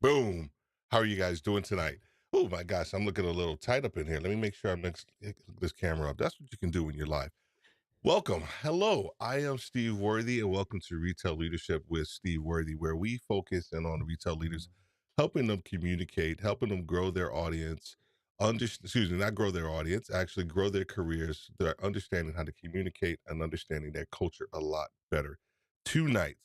Boom. How are you guys doing tonight? Oh my gosh, I'm looking a little tight up in here. Let me make sure I mix this camera up. That's what you can do when you're live. Welcome. Hello. I am Steve Worthy, and welcome to Retail Leadership with Steve Worthy, where we focus in on retail leaders, helping them communicate, helping them grow their audience. Excuse me, not grow their audience, actually grow their careers. They're understanding how to communicate and understanding their culture a lot better. Tonight,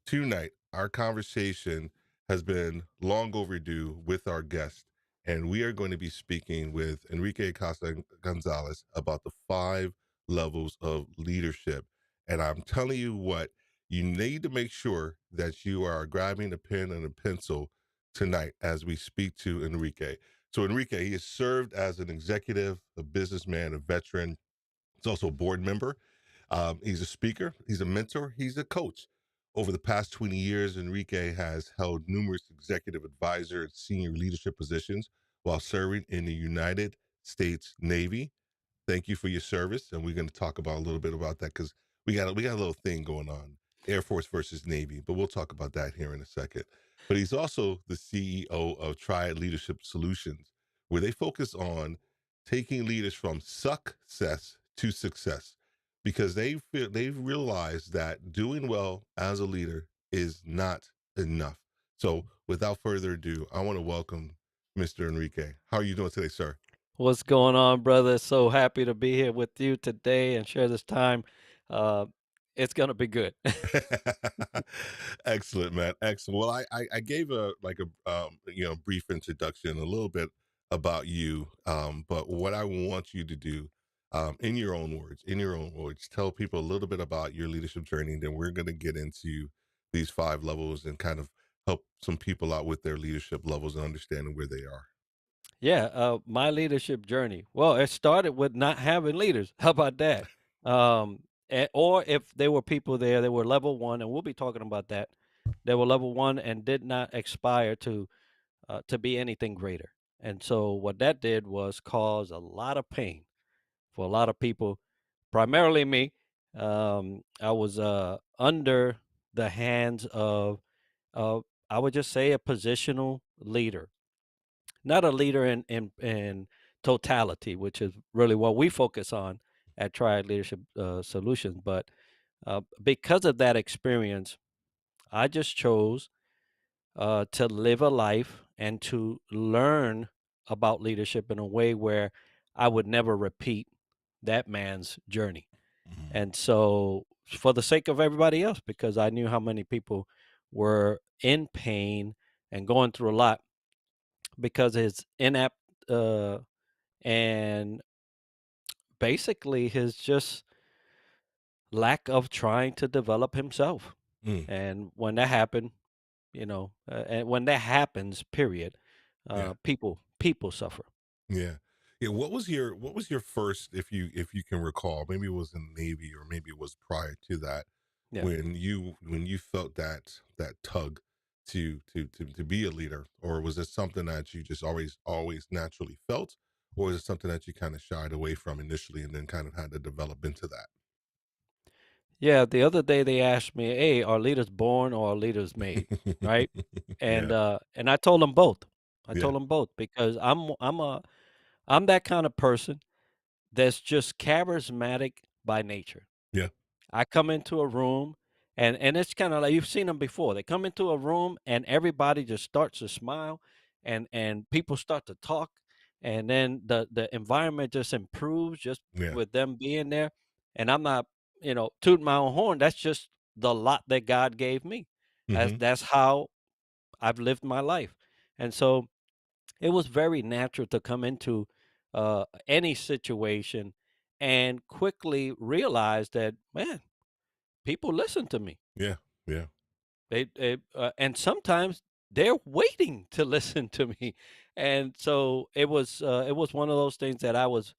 tonight, our conversation has been long overdue with our guest, and we are going to be speaking with Enrique Acosta Gonzalez about the five levels of leadership. And I'm telling you what, you need to make sure that you are grabbing a pen and a pencil tonight as we speak to Enrique. So, Enrique, he has served as an executive, a businessman, a veteran. He's also a board member. He's a speaker, he's a mentor, he's a coach. Over the past 20 years, Enrique has held numerous executive advisor and senior leadership positions while serving in the United States Navy. Thank you for your service, and we're going to talk about a little bit about that because we got a little thing going on, Air Force versus Navy, but we'll talk about that here in a second. But he's also the CEO of Triad Leadership Solutions, where they focus on taking leaders from success to success, because they've realized that doing well as a leader is not enough. So, without further ado, I want to welcome Mr. Enrique. How are you doing today, sir? What's going on, brother? So happy to be here with you today and share this time. Uh, it's gonna be good. Excellent, man. Excellent. Well, I gave a brief introduction, a little bit about you. But what I want you to do, in your own words, tell people a little bit about your leadership journey. Then we're going to get into these five levels and kind of help some people out with their leadership levels and understanding where they are. Yeah, my leadership journey. Well, it started with not having leaders. How about that? Or if there were people there, they were level one, and we'll be talking about that. They were level one and did not aspire to be anything greater. And so what that did was cause a lot of pain for a lot of people, primarily me. I was under the hands of I would just say a positional leader, not a leader in totality, which is really what we focus on at Triad Leadership Solutions. But because of that experience, I just chose to live a life and to learn about leadership in a way where I would never repeat that man's journey. Mhm. And so, for the sake of everybody else, because I knew how many people were in pain and going through a lot because his inept uh, and basically his just lack of trying to develop himself. Mm, And when that happened, and when that happens, period, yeah. people suffer. Yeah. Yeah, what was your first, if you can recall, maybe it was in the Navy or maybe it was prior to that, Yeah. when you felt that tug to be a leader, or was it something that you just always naturally felt, or was it something that you kind of shied away from initially and then kind of had to develop into that? Yeah, the other day they asked me, "Hey, are leaders born or are leaders made?" Right? Yeah. And I told them both. I Yeah. told them both because I'm that kind of person that's just charismatic by nature. Yeah. I come into a room and it's kind of like you've seen them before. They come into a room and everybody just starts to smile and people start to talk and then the environment just improves just Yeah. with them being there. And I'm not, tooting my own horn. That's just the lot that God gave me. That's Mhm. that's how I've lived my life. And so it was very natural to come into any situation and quickly realize that, man, people listen to me. Yeah. Yeah. And sometimes they're waiting to listen to me. And so it was one of those things that I was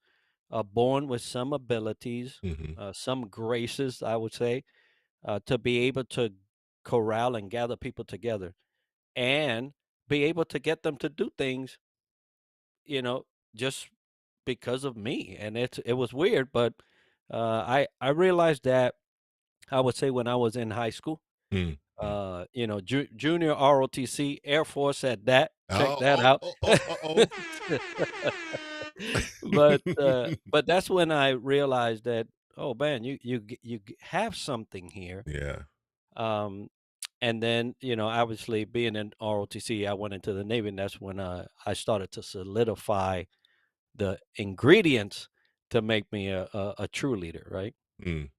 born with some abilities, Mhm. some graces, I would say, to be able to corral and gather people together and be able to get them to do things, just because of me. And it was weird, but I realized that I would say when I was in high school. Mm. Mm. Junior ROTC, Air Force at that. Check Oh, that oh, out. oh, oh, oh, oh. But that's when I realized that, oh man, have something here. Yeah. Um, and then, obviously being in ROTC, I went into the Navy, and that's when I started to solidify the ingredients to make me a true leader, right? Mm.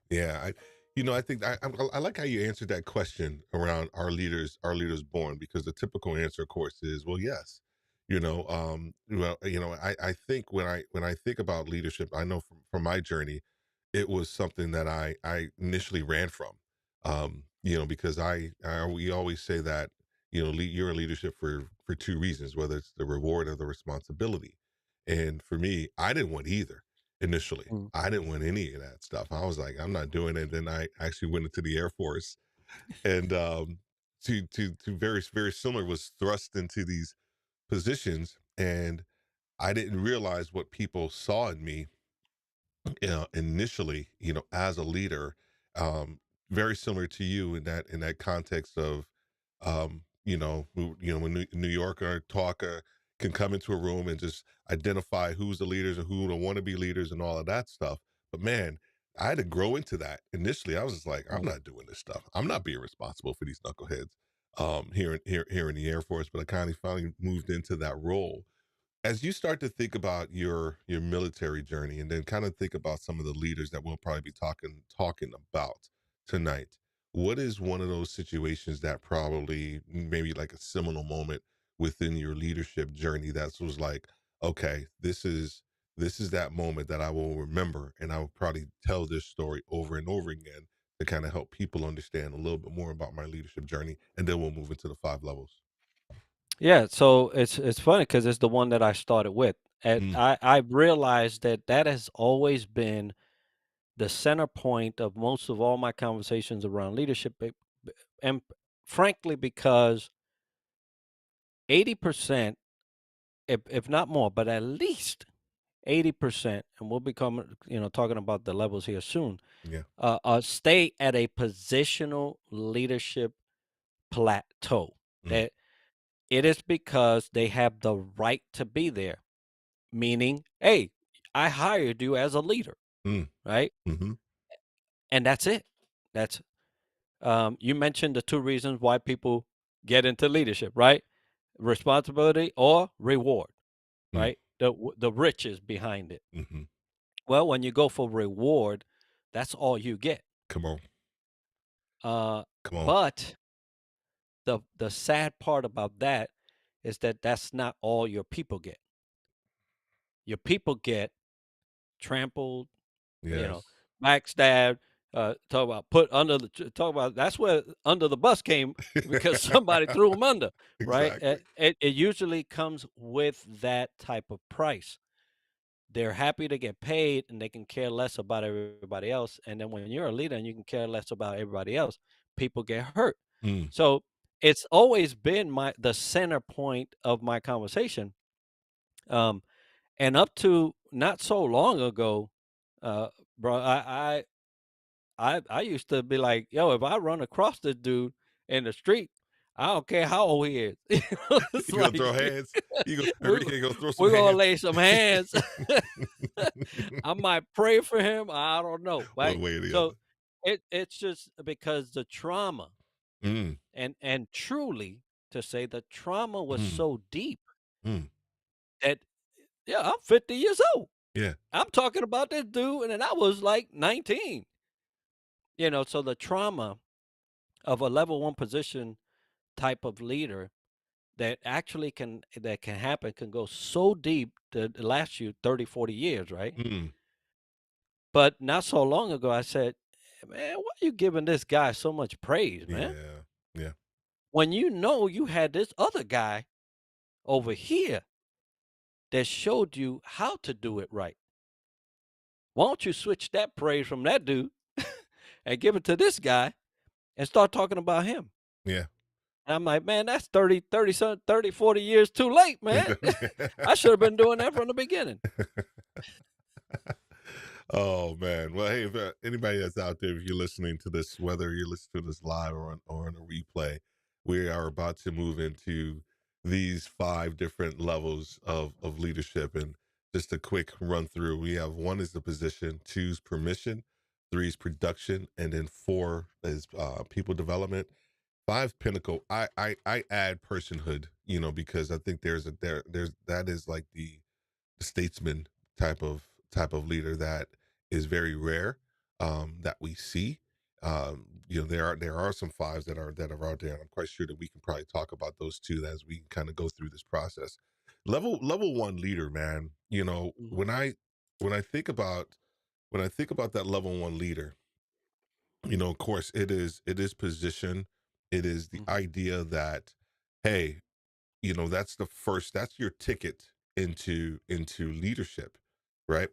Yeah, I think I like how you answered that question around our leaders born, because the typical answer, of course, is well, yes. I think when I think about leadership, I know from my journey, it was something that I initially ran from. Because we always say that you're in leadership for two reasons, whether it's the reward or the responsibility. And for me, I didn't want either initially. Mm. I didn't want any of that stuff. I was like, I'm not doing it. Then I actually went into the Air Force, and to very very similar, was thrust into these positions, and I didn't realize what people saw in me, initially, as a leader, um, very similar to you in that context of, when New Yorker talker can come into a room and just identify who's the leaders and who don't want to be leaders and all of that stuff. But man, I had to grow into that. Initially, I was just like, I'm Mm. not doing this stuff. I'm not being responsible for these knuckleheads. Here in the Air Force, but I kind of finally moved into that role. As you start to think about your military journey, and then kind of think about some of the leaders that we'll probably be talking about tonight, what is one of those situations that probably maybe like a seminal moment within your leadership journey that was like, okay, this is that moment that I will remember, and I will probably tell this story over and over again to kind of help people understand a little bit more about my leadership journey, and then we'll move into the five levels. Yeah, so it's funny because it's the one that I started with. And Mm, I realized that that has always been the center point of most of all my conversations around leadership, and frankly, because 80%, if not more, but at least 80%, and we'll become, talking about the levels here soon, yeah. stay at a positional leadership plateau. Mm, That it is because they have the right to be there. Meaning, hey, I hired you as a leader, mm, right? mm-hmm. And that's it. That's You mentioned the two reasons why people get into leadership, right? Responsibility or reward, Mm, right? The riches behind it. mm-hmm. Well, when you go for reward, that's all you get. Come on. Uh, Come on. but the sad part about that is that that's not all your people get. Your people get trampled, you know, Yes. backstabbed, talk about put under the talk about that's where under the bus came because somebody threw them under, right? Exactly. It usually comes with that type of price. They're happy to get paid and they can care less about everybody else. And then when you're a leader and you can care less about everybody else, people get hurt. Mm, So it's always been the center point of my conversation. Um, and up to not so long ago, uh, bro, I used to be like, "Yo, if I run across this dude in the street, I don't care how old he is." It's you gonna like throw hands? we Enrique gonna throw some we're gonna hands. lay some hands. I might pray for him. I don't know, right? One way or the So other. it's just because the trauma Mm, and truly to say the trauma was mm, so deep mm. that yeah, I'm 50 years old. Yeah. I'm talking about this dude, and then I was like 19. So the trauma of a level one position type of leader that can happen can go so deep that it lasts you 30, 40 years, right? Mm, But not so long ago, I said, man, why are you giving this guy so much praise, man? yeah. Yeah. When you know you had this other guy over here that showed you how to do it right. Why don't you switch that praise from that dude and give it to this guy and start talking about him? Yeah. And I'm like, man, that's 30, 40 years too late, man. I should have been doing that from the beginning. Oh man. Well, hey, if anybody that's out there, if you're listening to this, whether you're listening to this live or on a replay, we are about to move into these five different levels of leadership. And just a quick run through. We have one is the position, two is permission, three is production, and then four is people development. Five pinnacle. I add personhood, because I think there's that is like the statesman type of leader that is very rare, that we see. There are some fives that are out there, and I'm quite sure that we can probably talk about those two as we kind of go through this process. Level one leader, man. Mhm, When I think about that level one leader, of course it is position. It is the mhm, idea that, hey, that's your ticket into leadership, right?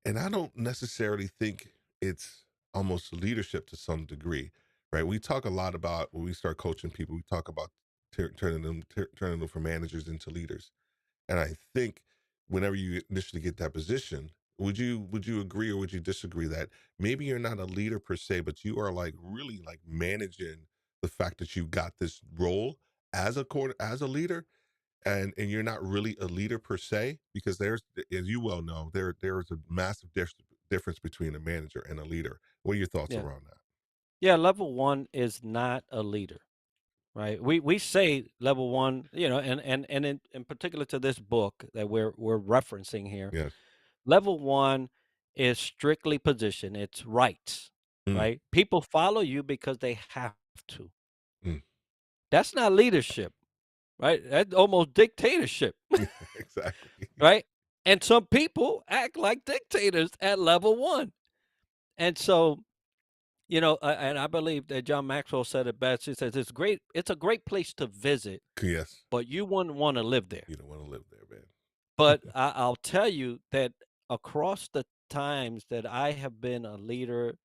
And I don't necessarily think it's almost leadership to some degree, right? We talk a lot about when we start coaching people, we talk about turning them from managers into leaders. And I think whenever you initially get that position, would you agree or would you disagree that maybe you're not a leader per se, but you are like really like managing the fact that you got this role as a leader, and you're not really a leader per se, because there's, as you well know, there's a massive difference between a manager and a leader. What are your thoughts yeah. around that? Yeah, level 1 is not a leader, right? We say level 1, and in particular to this book that we're referencing here, Yes. level 1 is strictly position, it's rights, Mm, right? People follow you because they have to. mm. That's not leadership, right? That's almost dictatorship, Exactly. right? And some people act like dictators at level 1. And so, and I believe that John Maxwell said it best. He says it's a great place to visit, Yes. but you wouldn't want to live there. You don't want to live there, man. But I'll tell you that across the times that I have been a leader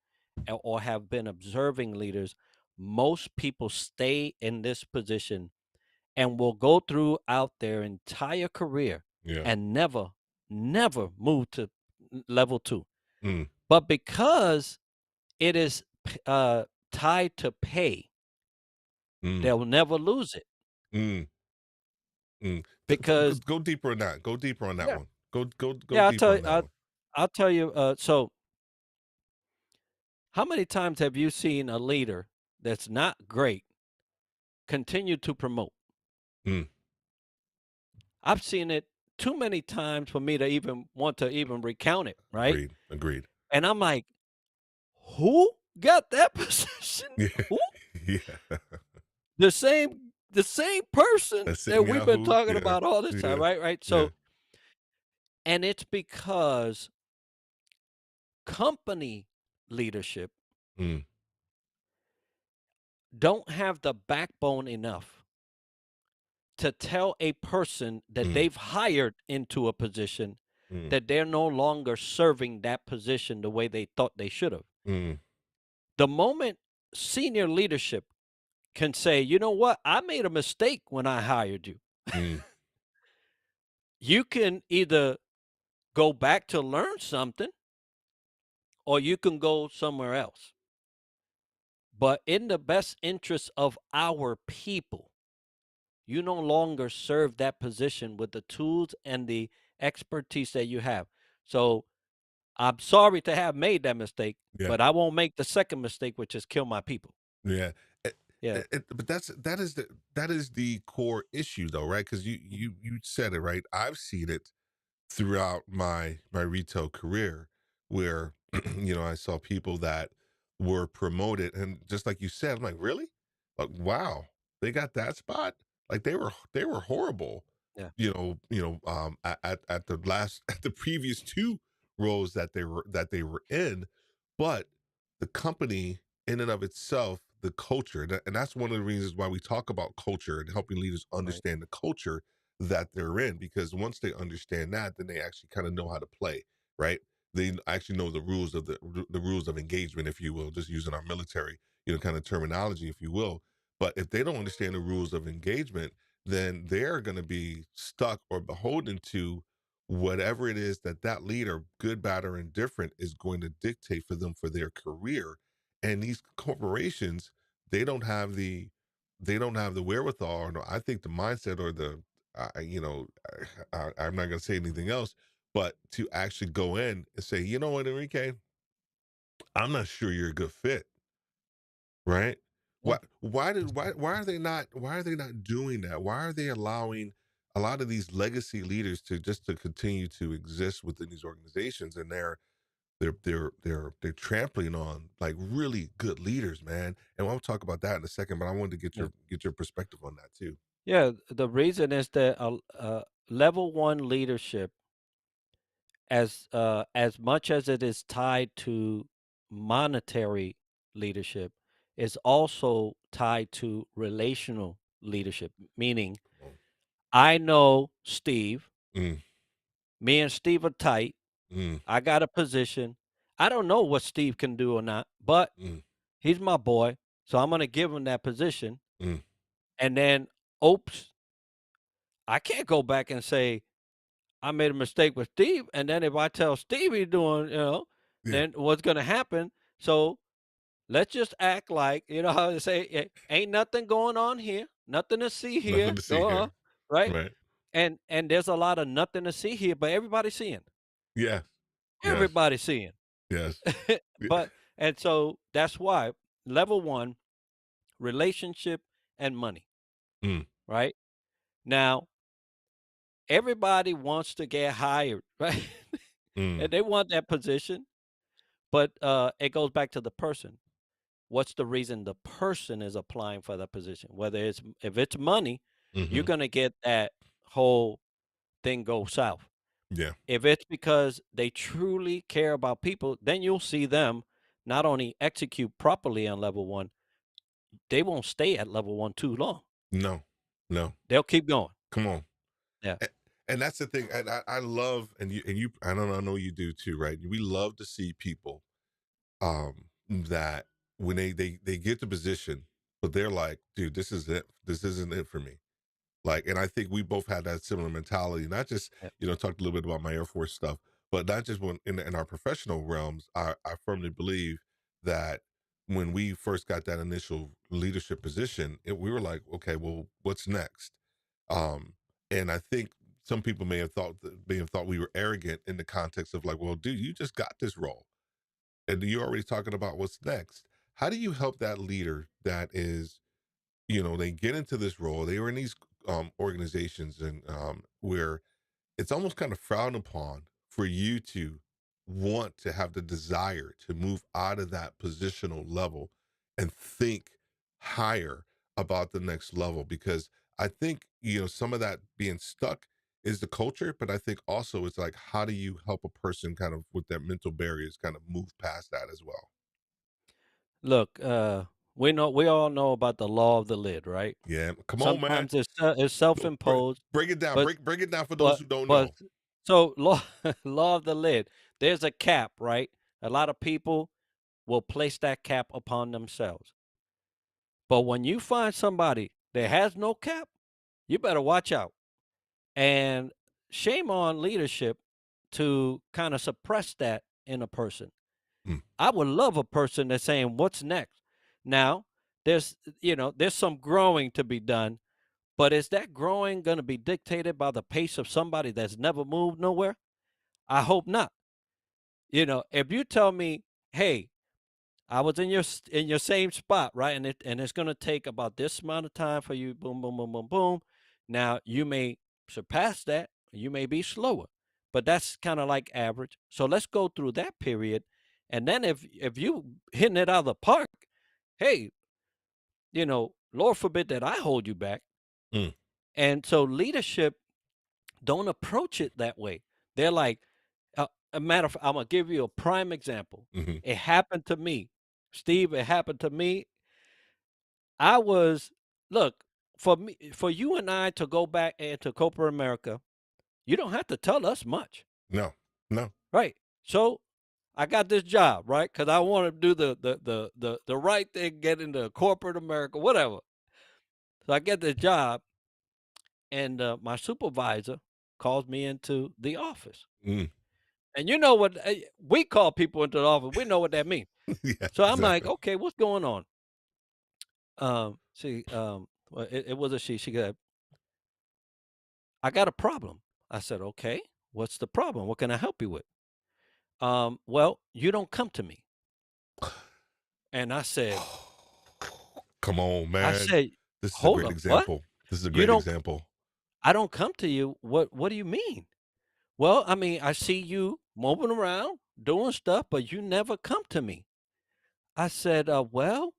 or have been observing leaders, most people stay in this position and will go throughout their entire career Yeah. and never move to level 2. Mm, But because it is tied to pay, mm, they'll never lose it mm, mm. because Go deeper on that. Go deeper on that yeah, one. Go yeah. deeper on that one. I'll tell you. So, how many times have you seen a leader that's not great continue to promote? Mm, I've seen it too many times for me to even want to even recount it, right? agreed. Agreed. And I'm like, who got that position? Yeah. Who? Yeah. The same person That that same we've been Yahoo. talking Yeah. about all this time, Yeah. right? Right. Yeah. So, and it's because company leadership Mm, don't have the backbone enough to tell a person that mm, they've hired into a position mm, that they're no longer serving that position the way they thought they should have. mm, The moment senior leadership can say, you know what, I made a mistake when I hired you, mm, you can either go back to learn something or you can go somewhere else. But in the best interest of our people, you no longer serve that position with the tools and the expertise that you have. So I'm sorry to have made that mistake, yeah. but I won't make the second mistake, which is kill my people. Yeah. Yeah, But that is the core issue though, right? Because you said it right. I've seen it throughout my retail career where I saw people that were promoted, and just like you said, I'm like, really? Like, wow, they got that spot? Like they were horrible, yeah, at the last at the previous two roles that they were in. But the company in and of itself, the culture, and that's one of the reasons why we talk about culture and helping leaders right, understand the culture that they're in, because once they understand that, then they actually kind of know how to play, right? They actually know the rules of engagement, if you will, just using our military, kind of terminology, if you will. But if they don't understand the rules of engagement, then they're going to be stuck or beholden to whatever it is that that leader, good, bad, or indifferent, is going to dictate for them for their career. And these corporations, they don't have the they don't have the wherewithal, or no, I think the mindset, or the I'm not going to say anything else, but to actually go in and say, you know what, Enrique, I'm not sure you're a good fit, right? Yeah. Why are they not, why are they not doing that? Why are they allowing a lot of these legacy leaders to just to continue to exist within these organizations, and they're trampling on like really good leaders, man. And we'll talk about that in a second, but I wanted to Yeah. get your perspective on that too. Yeah, the reason is that level one leadership, as much as it is tied to monetary leadership, is also tied to relational leadership. Meaning, Come on. I know Steve. Mm, Me and Steve are tight. mm, I got a position. I don't know what Steve can do or not, but mm, he's my boy, so I'm gonna give him that position. mm. And then, oops, I can't go back and say I made a mistake with Steve. And then if I tell Steve he's doing, Yeah. then what's gonna happen? So let's just act like, you know how they say, ain't nothing going on here, nothing to see Nothing here, to see here. right? Right. And there's a lot of nothing to see here, but everybody's seeing. Yes. Yes. Everybody's seeing. Yes. Yeah. But and so that's why level one, relationship and money, Mm, right? Now, everybody wants to get hired, right? mm, And they want that position, but it goes back to the person. What's the reason the person is applying for the position? Whether it's if it's money, you're mm-hmm. gonna get that whole thing go south. Yeah. If it's because they truly care about people, then you'll see them not only execute properly on level one, they won't stay at level one too long. No. No. They'll keep going. Come on. Yeah. A- And that's the thing. And I love, and you, I know you do too, right? We love to see people that when they get the position, but they're like, dude, this is it. This isn't it for me. Like, and I think we both had that similar mentality. Not just, Yeah. talked a little bit about my Air Force stuff, but not just when in our professional realms. I firmly believe that when we first got that initial leadership position, we were like, okay, well, what's next? Um, and I think some people may have thought we were arrogant in the context of like, well, dude, you just got this role, and you're already talking about what's next. How do you help that leader that is, they get into this role, they were in these organizations, and where it's almost kind of frowned upon for you to want to have the desire to move out of that positional level and think higher about the next level? Because I think, some of that being stuck is the culture, but I think also it's like, how do you help a person kind of with their mental barriers kind of move past that as well? Look, we all know about the law of the lid, right? Yeah, come on, man. Sometimes it's No, break, self-imposed, break it down. but Break it down for those but who don't but know. so law law of the lid. There's a cap, right? A lot of people will place that cap upon themselves. But when you find somebody that has no cap, you better watch out. And shame on leadership to kind of suppress that in a person. Mm, I would love a person that's saying, "What's next?" Now, there's some growing to be done, but is that growing going to be dictated by the pace of somebody that's never moved nowhere? I hope not. If you tell me, "Hey, I was in your same spot, right? And it's gonna take about this amount of time for you, boom, boom, boom, boom, boom." Now you may surpass that, you may be slower, but that's kind of like average. So let's go through that period. And then if you hitting it out of the park, hey, Lord forbid that I hold you back. mm, And so leadership don't approach it that way. They're like, a matter of, I'm gonna give you a prime example. hmm It happened to me, Steve. It happened to me. I was Look, for you and I to go back into corporate America, you don't have to tell us much, No, no. right? So I got this job, right? Because I want to do the right thing, get into corporate America, whatever. So I get this job, and my supervisor. calls me into the office. Mm. And you know what? We call people into the office. We know what that means. Yeah, So I'm like, exactly. okay, what's going on? Well, it was a she. She got, I got a problem. I said, okay, what's the problem? What can I help you with? Well, you don't come to me. And Come on, I man. said, This is a hold great up, what? example. This is a You great don't, example. I don't come to you. What do you mean? Well, I mean, I see you moving around, doing stuff, but you never come to me. I said, well,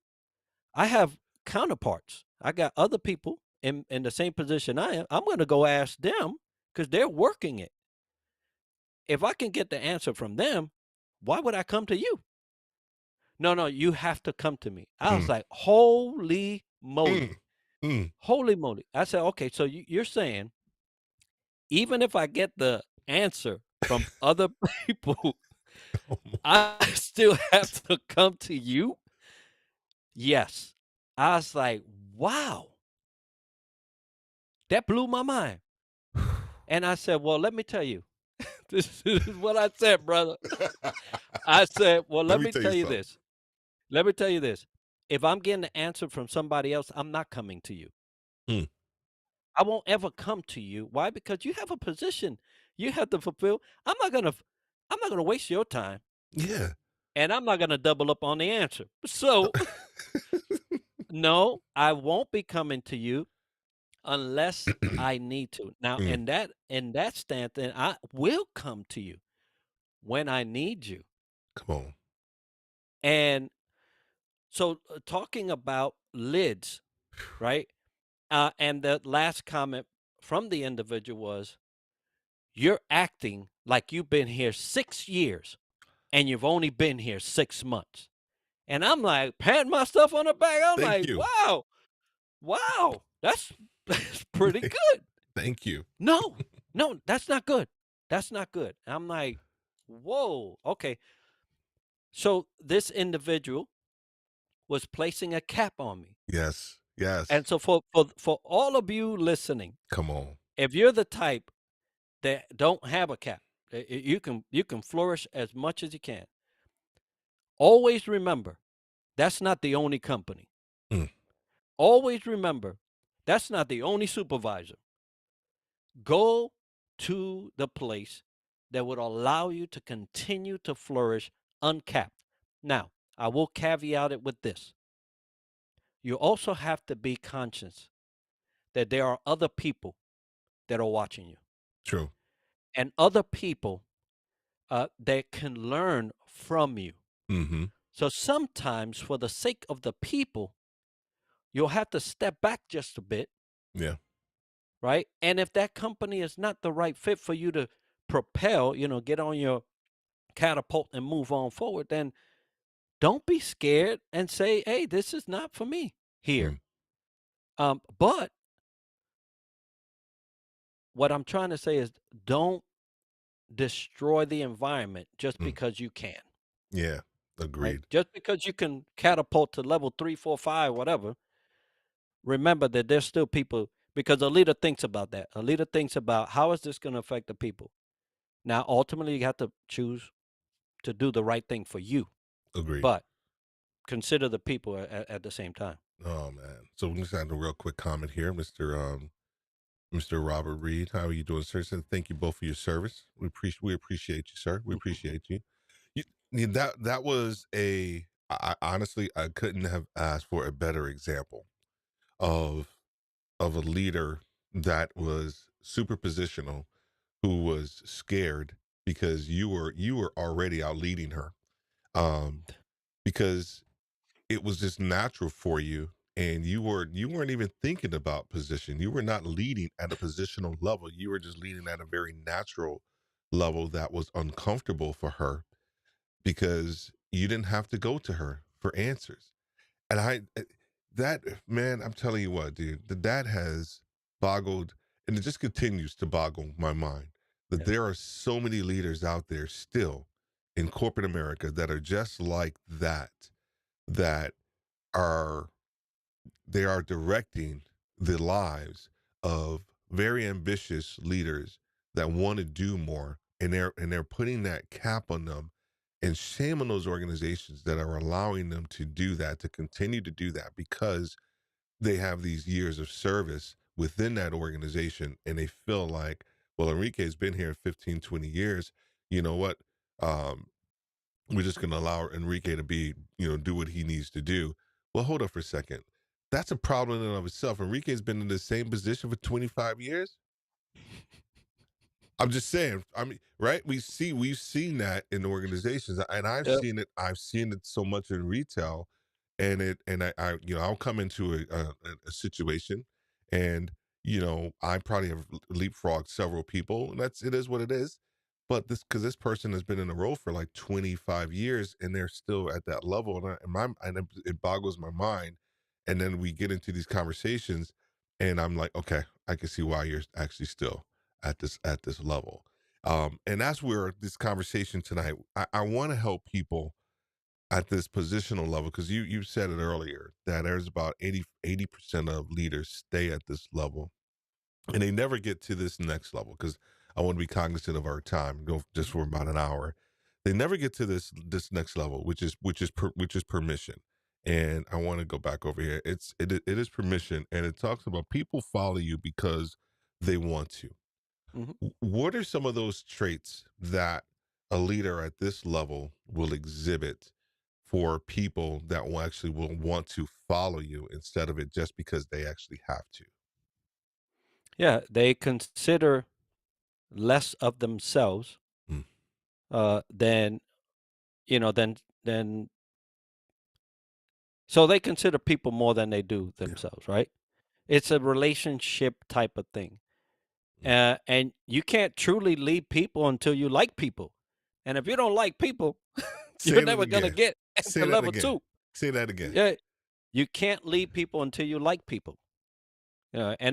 I have counterparts. I got other people in the same position I am. I'm going to go ask them because they're working it. If I can get the answer from them, why would I come to you? No, no, you have to come to me. I was Mm, like, holy mm, moly. mm. Holy moly. I said, okay, so you're saying even if I get the answer from other people, Oh my I still have to come to you? Yes. I was like, wow, that blew my mind. And I said, well, let me tell you, this is what I said, brother. God. I said, well, Let let me me tell tell you you something. this. Let me tell you this. If I'm getting the answer from somebody else, I'm not coming to you. Mm. I won't ever come to you. Why? Because you have a position you have to fulfill. I'm not gonna waste your time, Yeah. and I'm not gonna double up on the answer. So no, I won't be coming to you unless I need to. Now, Mm. in that stance, then I will come to you when I need you. Come on. And so, talking about lids, right? And the last comment from the individual was, "You're acting like you've been here 6 years and you've only been here 6 months." And I'm like, patting myself on the back. I'm Thank like, you. wow, wow, that's that's pretty good. Thank you. No, no, that's not good. That's not good. I'm like, whoa, okay. So this individual was placing a cap on me. Yes. Yes. And so for all of you listening, Come on. if you're the type that don't have a cap, you can flourish as much as you can. Always remember, that's not the only company. Mm. Always remember, that's not the only supervisor. Go to the place that would allow you to continue to flourish uncapped. Now, I will caveat it with this. You also have to be conscious that there are other people that are watching you True. and other people that can learn from you. Mm-hmm. So sometimes, for the sake of the people, you'll have to step back just a bit, Yeah. right? And if that company is not the right fit for you to propel, get on your catapult and move on forward, then don't be scared and say, hey, this is not for me here. Mm. But what I'm trying to say is don't destroy the environment just Mm. because you can, Yeah. right? Agreed. Just because you can catapult to level 3, 4, 5, whatever, remember that there's still people because a leader thinks about that. A leader thinks about how is this going to affect the people. Now, ultimately, you have to choose to do the right thing for you, Agreed. but consider the people at the same time. Oh man. So we just had a real quick comment here, Mr. Robert Reed. How are you doing, sir? So thank you both for your service. We appreciate you, sir. We appreciate you. You, that was honestly I couldn't have asked for a better example of a leader that was super positional, who was scared because you were already out leading her. Um, because it was just natural for you, and you weren't even thinking about position. You were not leading at a positional level. You were just leading at a very natural level that was uncomfortable for her because you didn't have to go to her for answers. And that man, I'm telling you what, dude, that has boggled, and it just continues to boggle my mind, that Yeah. there are so many leaders out there still in corporate America that are just like that are they are directing the lives of very ambitious leaders that want to do more, and they're putting that cap on them, and shame on those organizations that are allowing them to do that, to continue to do that, because they have these years of service within that organization, and they feel like, well, Enrique's been here 15, 20 years. You know what? Um, we're just going to allow Enrique to be, do what he needs to do. Well, hold up for a second. That's a problem in and of itself. Enrique's been in the same position for 25 years. I'm just saying. I mean, right? We've seen that in organizations, and I've Yep. seen it. I've seen it so much in retail, and I'll come into a situation, and I probably have leapfrogged several people, and it is what it is. But this person has been in a role for like 25 years, and they're still at that level, and it boggles my mind. And then we get into these conversations, and I'm like, okay, I can see why you're actually still at this level. And that's where this conversation tonight, I want to help people at this positional level, because you said it earlier that there's about 80% of leaders stay at this level, and they never get to this next level, because I want to be cognizant of our time, go just for about an hour. They never get to this next level, which is permission. And I want to go back over here. It is permission, and it talks about people follow you because they want to. Mhm. What are some of those traits that a leader at this level will exhibit for people that will want to follow you, instead of it just because they actually have to? Yeah, they consider less of themselves, Mm, than, you know, than so they consider people more than they do yeah. themselves, right? It's a relationship type of thing. Mm. And you can't truly lead people until you like people. And if you don't like people, Say you're that never gonna again. get Say to that level again. 2. Say that again. Yeah, you can't lead people until you like people. I'm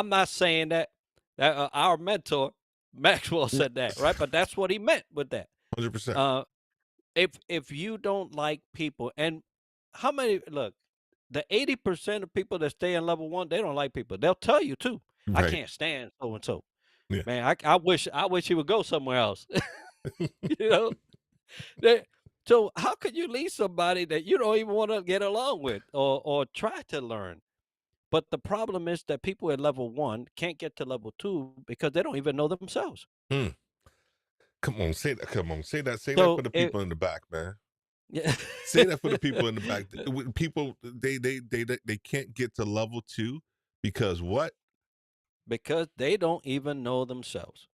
not saying that our mentor Maxwell said that, right? But that's what he meant with that. 100%. Uh, if you don't like people, and how many look, the 80% of people that stay in level 1, they don't like people. They'll tell you too. I Right. can't stand so and so. Yeah. Man, I wish he would go somewhere else. You know? They, so how could you lead somebody that you don't even want to get along with or try to learn? But the problem is that people at level 1 can't get to level 2 because they don't even know themselves. Mm. Come on, say that. Come on, say that. Say that for So the it people in the back, man. yeah. Say that for the people in the back. People, they can't get to level 2 because what? Because they don't even know themselves.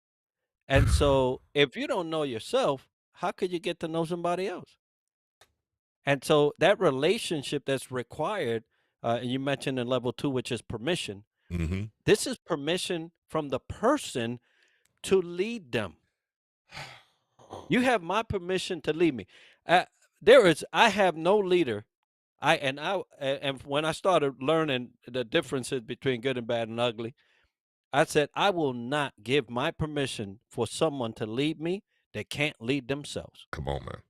And so if you don't know yourself, how could you get to know somebody else? And so that relationship that's required, and you mentioned in level 2, which is permission. Mhm. This is permission from the person to lead them. You have my permission to lead me. Uh, I have no leader. And when I started learning the differences between good and bad and ugly, I said, I will not give my permission for someone to lead me that can't lead themselves. Come on, man.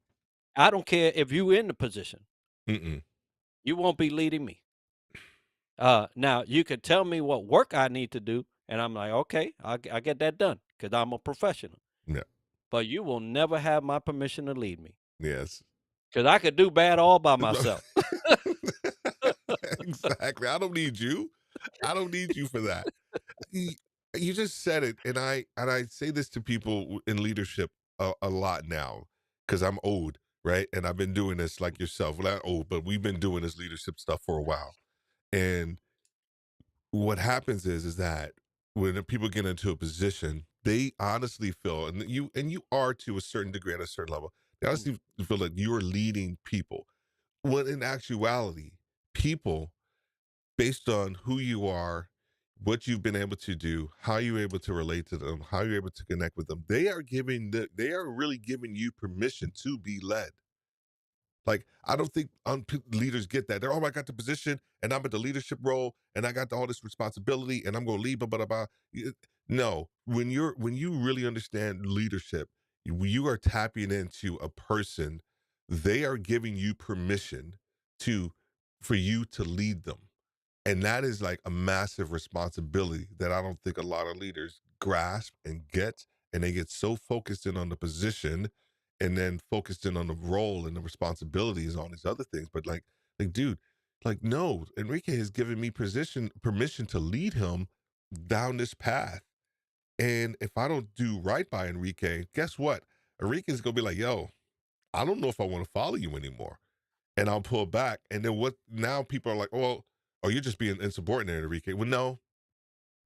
I don't care if you in the position, Mm-mm. you won't be leading me. Now you could tell me what work I need to do, and I'm like, okay, I get that done because I'm a professional. Yeah. But you will never have my permission to lead me Yes. because I could do bad all by myself. Exactly. I don't need you. I don't need you for that. You, you just said it, and I say this to people in leadership a lot now, because I'm old, right? And I've been doing this like yourself. Well, not old, but we've been doing this leadership stuff for a while. And what happens is that when people get into a position, they honestly feel, and you are to a certain degree at a certain level, they Mm, honestly feel like you're leading people. When in actuality, people, based on who you are, what you've been able to do, how you're able to relate to them, how you're able to connect with them, they are really giving you permission to be led. Like, I don't think leaders get that. They're, oh, I got the position and I'm at the leadership role and I got all this responsibility and I'm going to lead, blah, blah, blah. No, when you really understand leadership, you are tapping into a person. They are giving you permission to, for you to lead them. And that is like a massive responsibility that I don't think a lot of leaders grasp and get, and they get so focused in on the position and then focused in on the role and the responsibilities on these other things. But like, dude, like, no, Enrique has given me permission to lead him down this path. And if I don't do right by Enrique, guess what? Enrique's gonna be like, yo, I don't know if I want to follow you anymore. And I'll pull back. And then what now people are like, well, oh, you're just being insubordinate, Enrique. Well, no,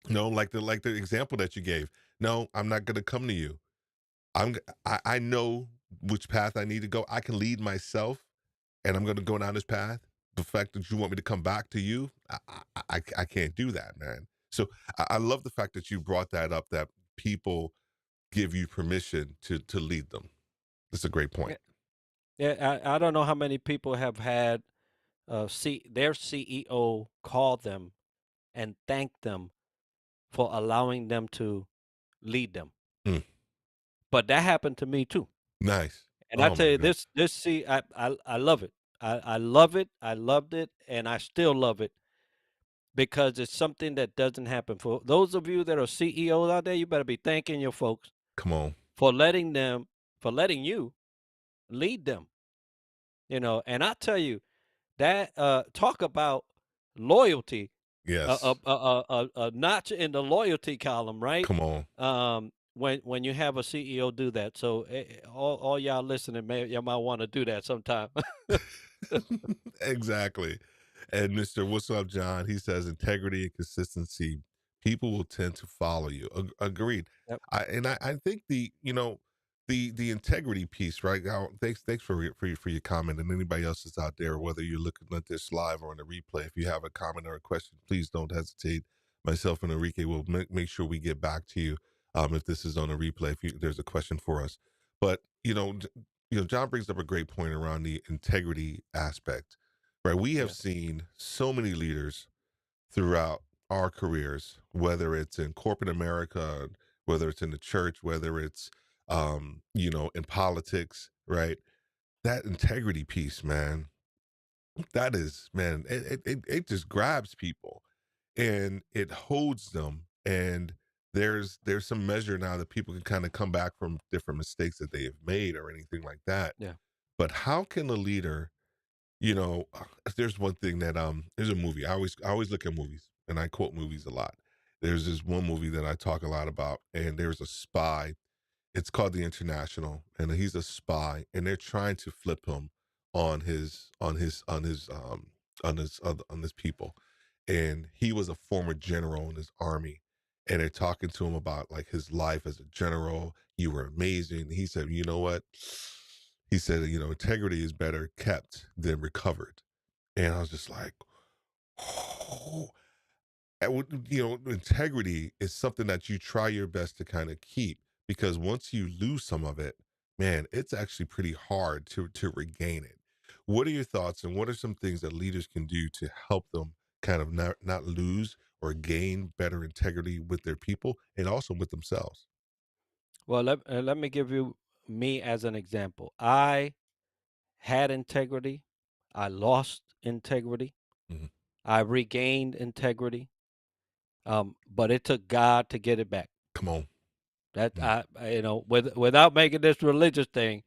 no, like the example that you gave. No, I'm not gonna come to you. I know which path I need to go. I can lead myself, and I'm gonna go down this path. The fact that you want me to come back to you, I can't do that, man. So I love the fact that you brought that up. That people give you permission to lead them. That's a great Yeah, point. yeah. I don't know how many people have had their CEO call them and thank them for allowing them to lead them. Mm, But that happened to me too. nice. And I Oh tell my you, god. I love it. I love it. I loved it, and I still love it because it's something that doesn't happen. For those of you that are CEOs out there, you better be thanking your folks Come on. for letting you lead them. And I tell you that talk about loyalty, Yes. a notch in the loyalty column, right? Come on. When you have a CEO do that. So all y'all listening, y'all might want to do that sometime. Exactly. And Mr. What's up, John? He says integrity and consistency. People will tend to follow you. Agreed. Yep. I think the integrity piece, right? Now, thanks for your comment. And anybody else that's out there, whether you're looking at this live or on the replay, if you have a comment or a question, please don't hesitate. Myself and Enrique will make sure we get back to you. If this is on a replay, if there's a question for us. But John brings up a great point around the integrity aspect, right? We have Yeah. seen so many leaders throughout our careers, whether it's in corporate America, whether it's in the church, whether it's, in politics, right? That integrity piece, man, that is, man, it just grabs people and it holds them. And there's some measure now that people can kind of come back from different mistakes that they have made or anything like that. Yeah. But how can a leader, there's one thing that there's a movie. I always look at movies and I quote movies a lot. There's this one movie that I talk a lot about, and there's a spy. It's called The International, and he's a spy, and they're trying to flip him on his people. And he was a former general in his army, and they're talking to him about like his life as a general. You were amazing. He said, you know what? He said, integrity is better kept than recovered. And I was just like, oh, integrity is something that you try your best to kind of keep, because once you lose some of it, man, it's actually pretty hard to regain it. What are your thoughts, and what are some things that leaders can do to help them kind of not lose or gain better integrity with their people and also with themselves? Well, let me give you me as an example. I had integrity. I lost integrity. Mhm. I regained integrity. But it took God to get it back. Come on. That Mm. without making this religious thing,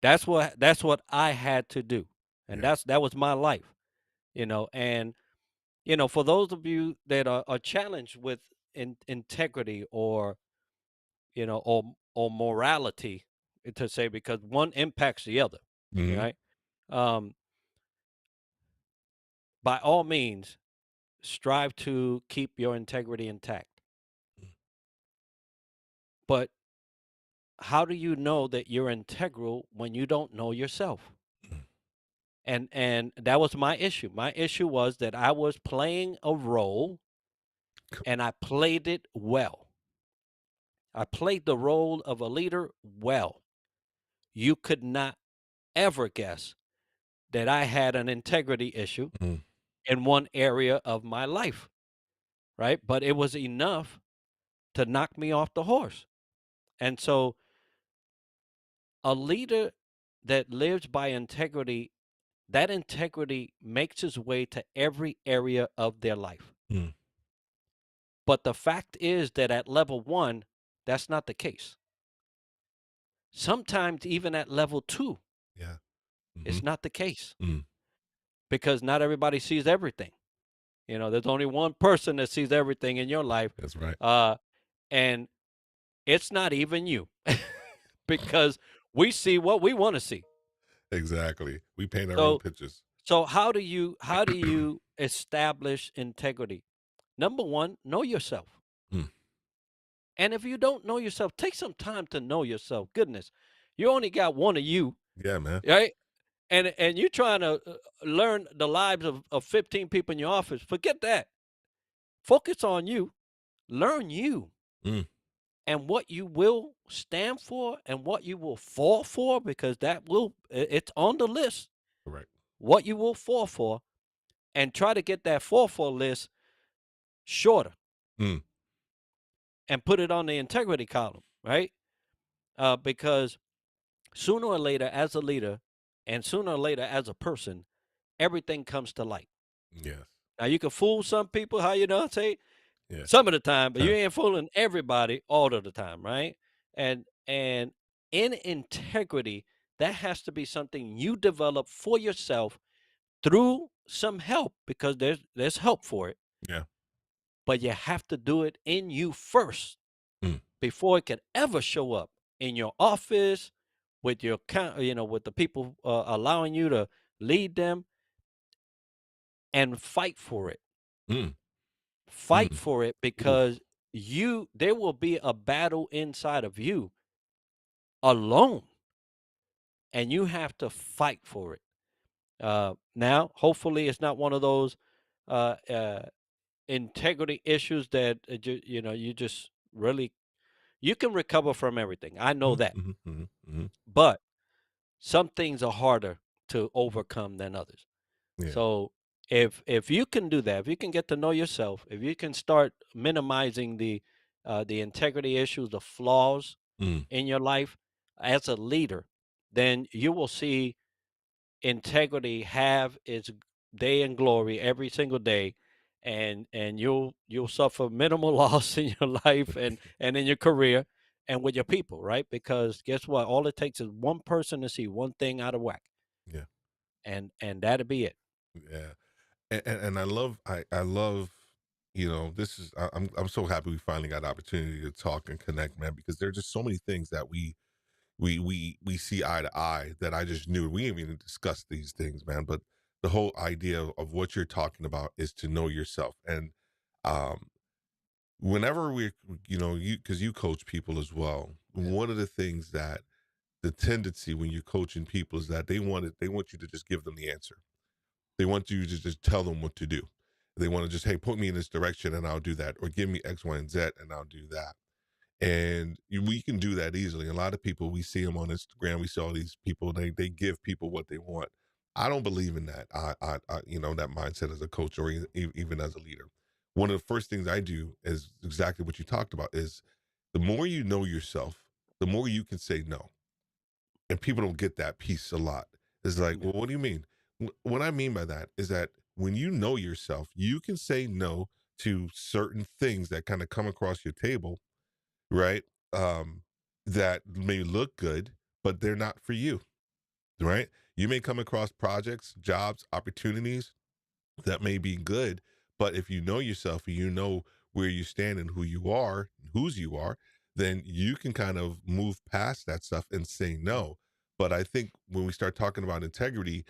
that's what I had to do, and Yeah. that was my life. And for those of you that are challenged with integrity or morality, to say, because one impacts the other, Hmm. right? Um, by all means, strive to keep your integrity intact. But how do you know that you're integral when you don't know yourself? And that was my issue. My issue was that I was playing a role and I played it well. I played the role of a leader well. You could not ever guess that I had an integrity issue Mm. in one area of my life, right? But it was enough to knock me off the horse. And so a leader that lives by integrity, that integrity makes its way to every area of their life. Mm. But the fact is that at level 1, that's not the case. Sometimes even at level 2, Yeah. it's Mhm. not the case Mm. because not everybody sees everything. There's only one person that sees everything in your life, That's right. uh, and it's not even you because we see what we want to see. Exactly. We paint our own So, pictures. so how do you establish integrity? Number one, know yourself. Mm. And if you don't know yourself, take some time to know yourself. Goodness, you only got one of you, Yeah, man. right? And you're trying to learn the lives of 15 people in your office. Forget that. Focus on you. Learn you Mm. and what you will stand for and what you will fall for, because it's on the list. Correct. What you will fall for, and try to get that fall for list shorter Mm. and put it on the integrity column, right? Because sooner or later, as a leader, and sooner or later as a person, everything comes to light. Yes. Now you can fool some people, how you know say Yeah. some of the time, but you Huh. ain't fooling everybody all of the time, right? And in integrity, that has to be something you develop for yourself through some help, because there's help for it, Yeah. but you have to do it in you first Mm. before it can ever show up in your office with with the people allowing you to lead them, and fight for it. Mm. Fight Mm. for it Oof. because there will be a battle inside of you alone, and you have to fight for it. Now, hopefully, it's not one of those uh, uh, integrity issues that you just really you can recover from everything. I know Mhm, that, mhm, mhm, mhm. but some things are harder to overcome than others. Yeah. So if you can do that, if you can get to know yourself, if you can start minimizing the integrity issues, the flaws Mm. in your life as a leader, then you will see integrity have its day in glory every single day, and you'll suffer minimal loss in your life and in your career and with your people, right? Because guess what? All it takes is one person to see one thing out of whack, Yeah. and that'll be it. Yeah. And I love, this is I'm so happy we finally got the opportunity to talk and connect, man, because there are just so many things that we see eye to eye that I just knew we didn't even discuss these things, man. But the whole idea of what you're talking about is to know yourself. And um whenever you because you coach people as well, Yeah. one of the things that the tendency when you're coaching people is that they want you to just give them the answer. They want you to just tell them what to do. They want to just, hey, put me in this direction and I'll do that, or give me X, Y, and Z and I'll do that. And we can do that easily. A lot of people, we see them on Instagram. We see all these people. They give people what they want. I don't believe in that. That mindset as a coach or even as a leader. One of the first things I do is exactly what you talked about. Is the more you know yourself, the more you can say no, and people don't get that piece a lot. It's like, Yeah. well, what do you mean? What I mean by that is that when you know yourself, you can say no to certain things that kind of come across your table, right? Um, that may look good, but they're not for you, right? You may come across projects, jobs, opportunities that may be good, but if you know yourself and you know where you stand and who you are, whose you are, then you can kind of move past that stuff and say no. But I think when we start talking about integrity,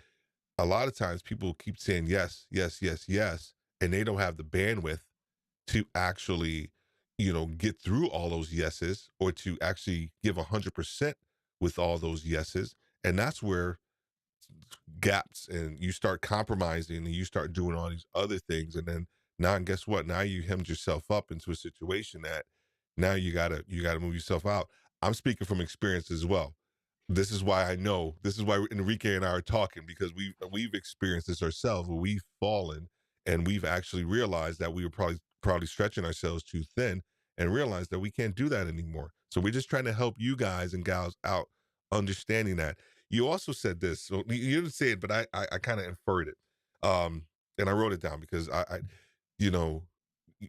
a lot of times people keep saying yes, yes, yes, yes, and they don't have the bandwidth to actually, get through all those yeses or to actually give 100% with all those yeses. And that's where gaps and you start compromising and you start doing all these other things. And then now, and guess what? Now you hemmed yourself up into a situation that now you gotta move yourself out. I'm speaking from experience as well. This is why I know. This is why Enrique and I are talking, because we've experienced this ourselves where we've fallen and we've actually realized that we were probably stretching ourselves too thin and realized that we can't do that anymore. So we're just trying to help you guys and gals out understanding that. You also said this, so you didn't say it, but I kind of inferred it, and I wrote it down because I you know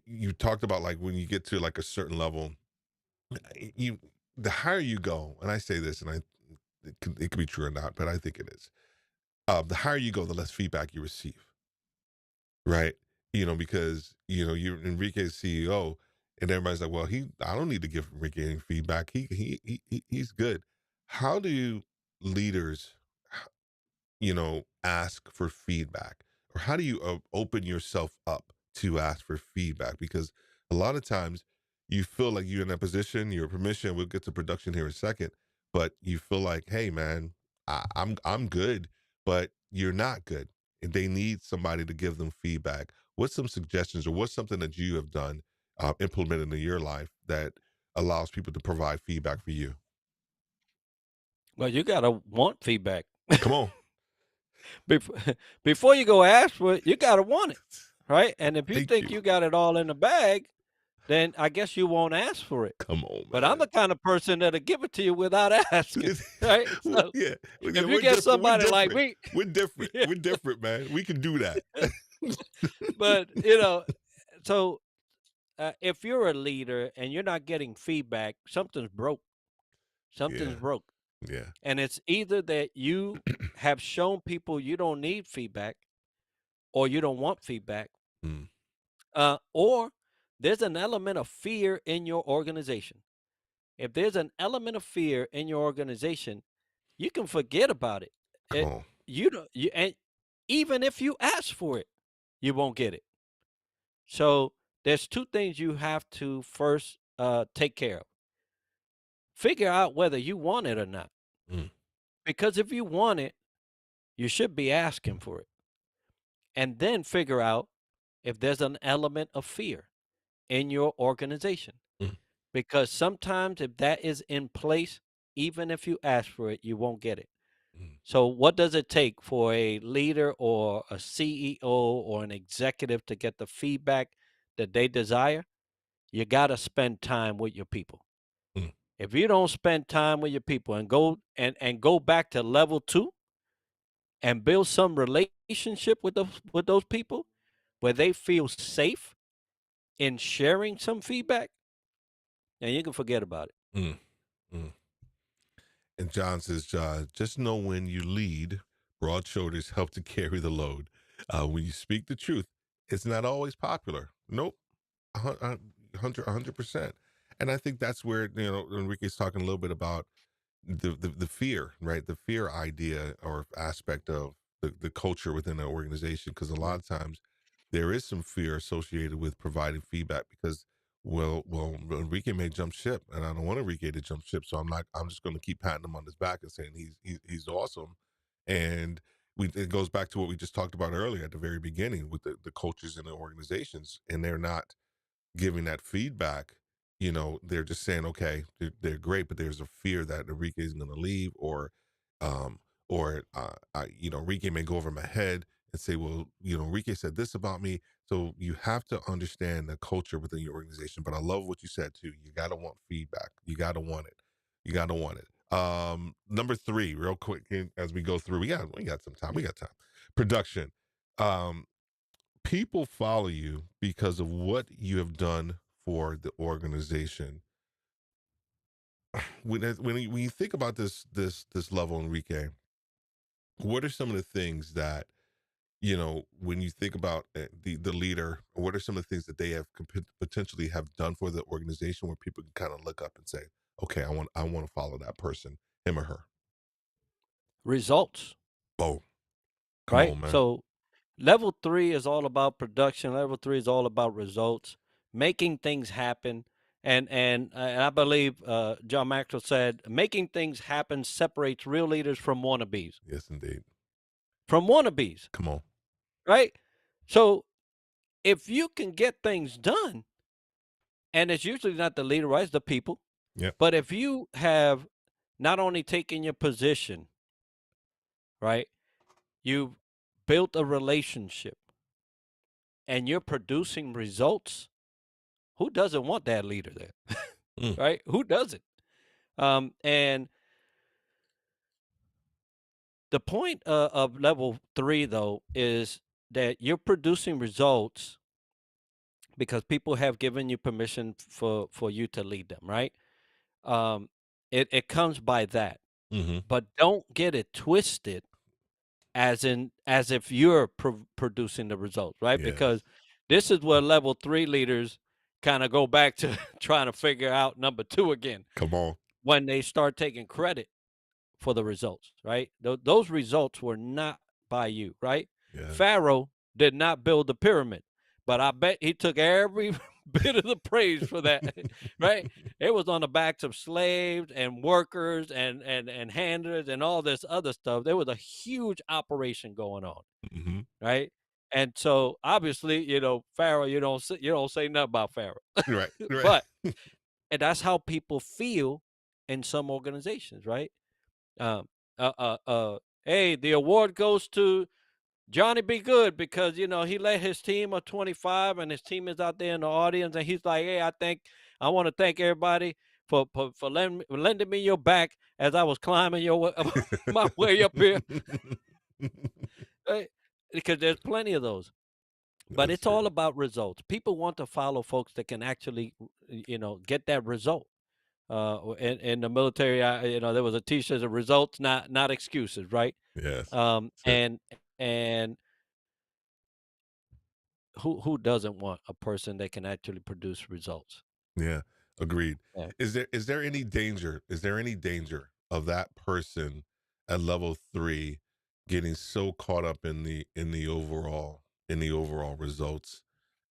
you talked about like when you get to like a certain level, you the higher you go, and I say this, and it could be true or not, but I think it is. The higher you go, the less feedback you receive, right? Because you're Enrique's CEO, and everybody's like, well, I don't need to give Enrique any feedback. He's good. How do leaders ask for feedback? Or how do you open yourself up to ask for feedback? Because a lot of times you feel like you're in that position, your permission, we'll get to production here in a second, but you feel like, hey man, I'm good, but you're not good. And they need somebody to give them feedback. What's some suggestions or what's something that you have done, implemented in your life that allows people to provide feedback for you? Well, you gotta want feedback. Come on. Before before you go ask for it, you gotta want it, right? And if you Thank think you. you got it all in the bag, then I guess you won't ask for it. Come on, But I'm man. the kind of person that'll give it to you without asking, right? So Yeah, yeah, if you we're get different. We're somebody like different. me, We're different. yeah, We're different, man. We can do that. but so if you're a leader and you're not getting feedback, something's broke. Something's Yeah, broke. yeah. And it's either that you have shown people you don't need feedback or you don't want feedback, Mm, or there's an element of fear in your organization. If there's an element of fear in your organization, you can forget about it. come It on. you don't you and even if you ask for it, you won't get it. So there's two things you have to first take care of. Figure out whether you want it or not. Mm, Because if you want it, you should be asking for it. And then figure out if there's an element of fear in your organization. mm, Because sometimes if that is in place, even if you ask for it, you won't get it. mm, So, what does it take for a leader or a CEO or an executive to get the feedback that they desire? You got to spend time with your people. mm, If you don't spend time with your people and go back to level 2 and build some relationship with those people where they feel safe in sharing some feedback, and you can forget about it. mm, mm. And John says, just know when you lead, broad shoulders help to carry the load. When you speak the truth, it's not always popular. Nope. 100%. And I think that's where, Enrique's talking a little bit about the fear, right? The fear idea or aspect of the culture within an organization, because a lot Right. of times there is some fear associated with providing feedback because well Enrique may jump ship and I don't want Enrique to jump ship, so I'm just going to keep patting him on his back and saying he's awesome. And it goes back to what we just talked about earlier at the very beginning with the cultures in the organizations, and they're not giving that feedback. They're just saying, okay, they're great, but there's a fear that Enrique is going to leave, um, Enrique may go over my head and say, well, Enrique said this about me. So you have to understand the culture within your organization. But I love what you said too. You got to want feedback. You got to want it. You got to want it. Number 3, real quick, as we go through, we got some time. We got time. Production. Um, People follow you because of what you have done for the organization. When you think about this level, Enrique, what are some of the things that when you think about the leader? What are some of the things that they have potentially have done for the organization where people can kind of look up and say, okay, I want to follow that person, him or her. Results, Oh, come right? on, man. So level 3 is all about production. Level 3 is all about results, making things happen. And I believe John Maxwell said, making things happen separates real leaders from wannabes. Yes, indeed. From wannabes, Come on. right? So if you can get things done, and it's usually not the leader, right? It's the people. Yep. But if you have not only taken your position, right? You've built a relationship and you're producing results. Who doesn't want that leader there? Mm, Right? Who doesn't? And the point of level 3, though, is that you're producing results because people have given you permission for you to lead them, right? Um, it comes by that, Hmm. but don't get it twisted as if you're producing the results, right? Yes. Because this is where level 3 leaders kind of go back to trying to figure out number 2 again Come on. when they start taking credit for the results, right? Those results were not by you, right? Yes. Pharaoh did not build the pyramid, but I bet he took every bit of the praise for that, right? It was on the backs of slaves and workers and handlers and all this other stuff. There was a huge operation going on, Hmm. right? And so obviously, Pharaoh, you don't say nothing about Pharaoh, Right. Right. but and that's how people feel in some organizations, right? Um, hey, the award goes to Johnny Be Good because he led his team of 25, and his team is out there in the audience, and he's like, "Hey, I want to thank everybody for lending me your back as I was climbing my way up here." Right? Because there's plenty of those, but That's it's all true. about results. People want to follow folks that can actually, get that result. In the military, there was a T-shirt, "The results, not excuses," right? Yes. Um, That's it. and and who doesn't want a person that can actually produce results? Yeah. Agreed. Yeah, Is there any danger? Is there any danger of that person at level 3 getting so caught up in the overall results,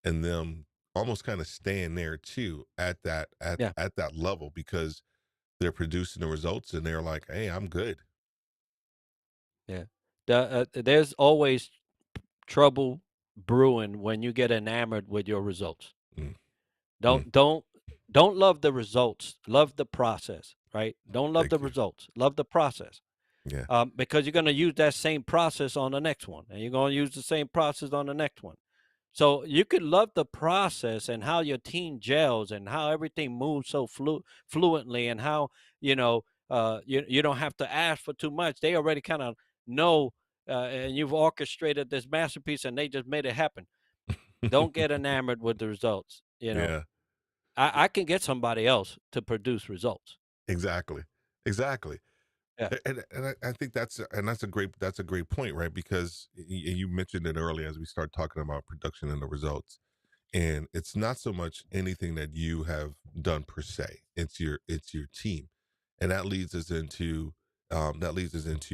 and them almost kind of staying there too at that at yeah, at that level because they're producing the results and they're like, "Hey, I'm good." yeah. There's always trouble brewing when you get enamored with your results. Mm, mm, Don't don't don't love the results. Love the process, right? Don't love the thank you. results. Love the process. Yeah. Because you're going to use that same process on the next one, and you're going to use the same process on the next one. So you could love the process and how your team gels and how everything moves so fluently, and how you don't have to ask for too much. They already kind of know, and you've orchestrated this masterpiece, and they just made it happen. Don't get enamored with the results. Yeah. I can get somebody else to produce results. Exactly. Exactly. Yeah, And I think that's a great point, right? Because you mentioned it earlier as we start talking about production and the results. And it's not so much anything that you have done per se. It's your team. And that leads us into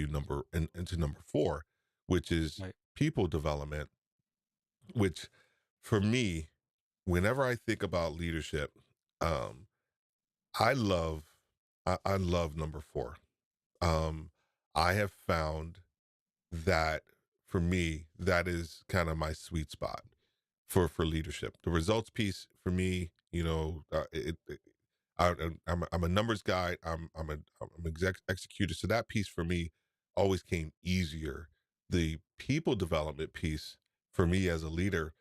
number 4, which is right. people development, which for me, whenever I think about leadership, um, I love I love number 4. Um, I have found that for me, that is kind of my sweet spot for leadership. The results piece for me, I'm a numbers guy. I'm executor. So that piece for me always came easier. The people development piece for me as a leader,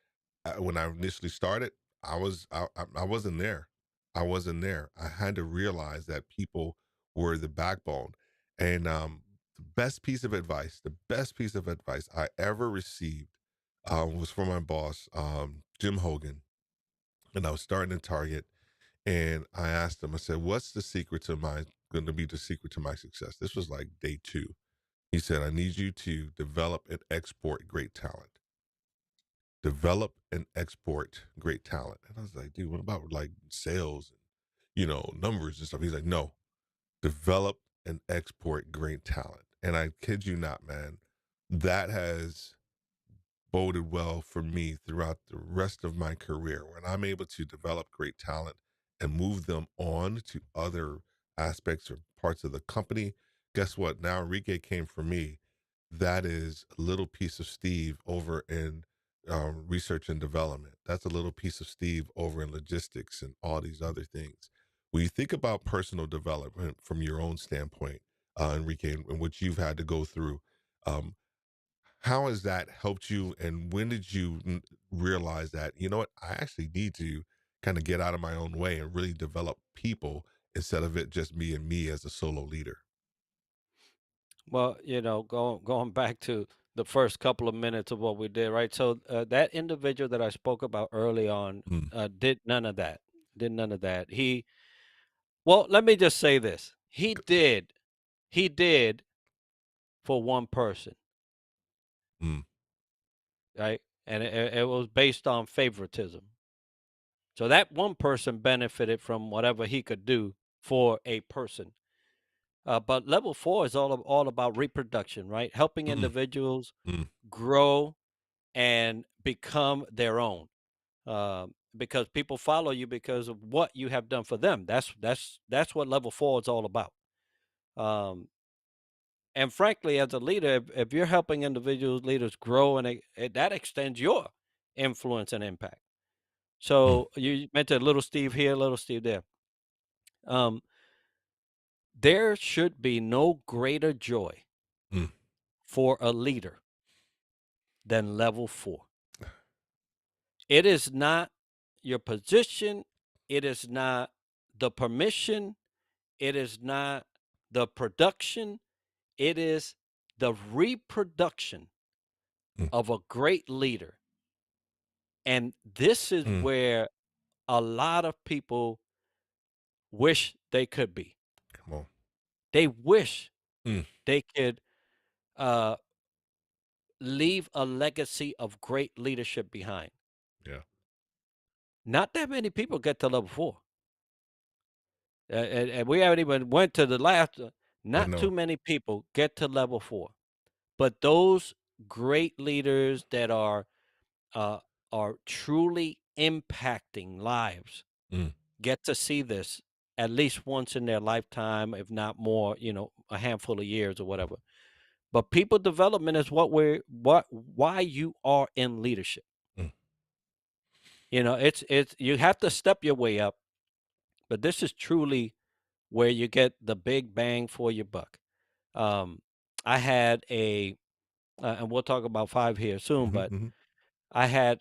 when I initially started, I wasn't there. I wasn't there. I had to realize that people were the backbone. And the best piece of advice I ever received was from my boss, Jim Hogan, and I was starting to Target. And I asked him, I said, "What's the secret to my going to be the secret to my success?" This was like day 2. He said, "I need you to develop and export great talent." Develop and export great talent. And I was like, "Dude, what about like sales and numbers and stuff?" He's like, "No, develop and export great talent." And I kid you not, man, that has boded well for me throughout the rest of my career. When I'm able to develop great talent and move them on to other aspects or parts of the company, guess what? Now Enrique came for me. That is a little piece of Steve over in research and development. That's a little piece of Steve over in logistics and all these other things. When you think about personal development from your own standpoint, Enrique, and what you've had to go through, um, how has that helped you? And when did you realize that, you know what, I actually need to kind of get out of my own way and really develop people instead of it just me as a solo leader? Well, going back to the first couple of minutes of what we did, right? So that individual that I spoke about early on Mm, did none of that. Did none of that. Well, let me just say this. He did for one person, mm, right? And it was based on favoritism. So that one person benefited from whatever he could do for a person. But level four is all about reproduction, right? Helping mm, individuals mm, grow and become their own. Because people follow you because of what you have done for them. That's what level four is all about. Um, and frankly, as a leader, if you're helping individuals, leaders grow, and that extends your influence and impact. mm, So you mentioned little Steve here, little Steve there. Um, there should be no greater joy mm, for a leader than level four. It is not your position. It is not the permission. It is not the production. It is the reproduction mm, of a great leader. And this is mm. where a lot of people wish they could be. Come on. They wish Mm, they could uh, leave a legacy of great leadership behind. yeah, Not that many people get to level four. And we haven't even went to the last. I Not too know. many people get to level four. But those great leaders that uh, are truly impacting lives Mm, get to see this at least once in their lifetime, if not more, a handful of years or whatever. But people development is why you are in leadership. mm. It's you have to step your way up, but this is truly where you get the big bang for your buck. Um, I had and we'll talk about five here soon, Mhm, but mhm. I had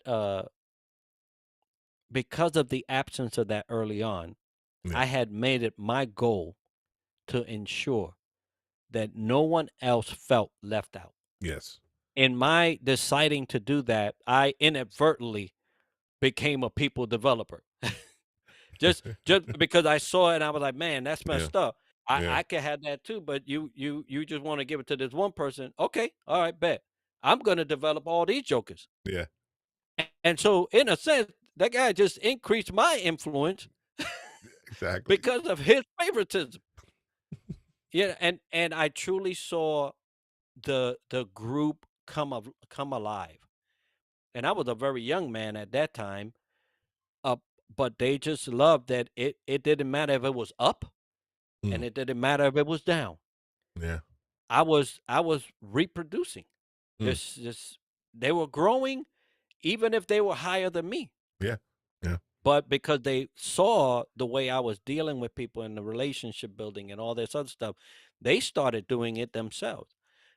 because of the absence of that early on, Yeah. I had made it my goal to ensure that no one else felt left out. Yes. In my deciding to do that, I inadvertently became a people developer. Just because I saw it and I was like, man, that's Yeah. messed up. I, Yeah. I could have that too, but you just want to give it to this one person. Okay, all right, bet. I'm gonna develop all these jokers. Yeah. And so in a sense, that guy just increased my influence Exactly. because of his favoritism. Yeah, and I truly saw the group come alive. And I was a very young man at that time. Uh, but they just loved that it didn't matter if it was up and Mm, it didn't matter if it was down. yeah. I was reproducing. Mm, This they were growing even if they were higher than me. yeah. Yeah. But because they saw the way I was dealing with people in the relationship building and all this other stuff, they started doing it themselves.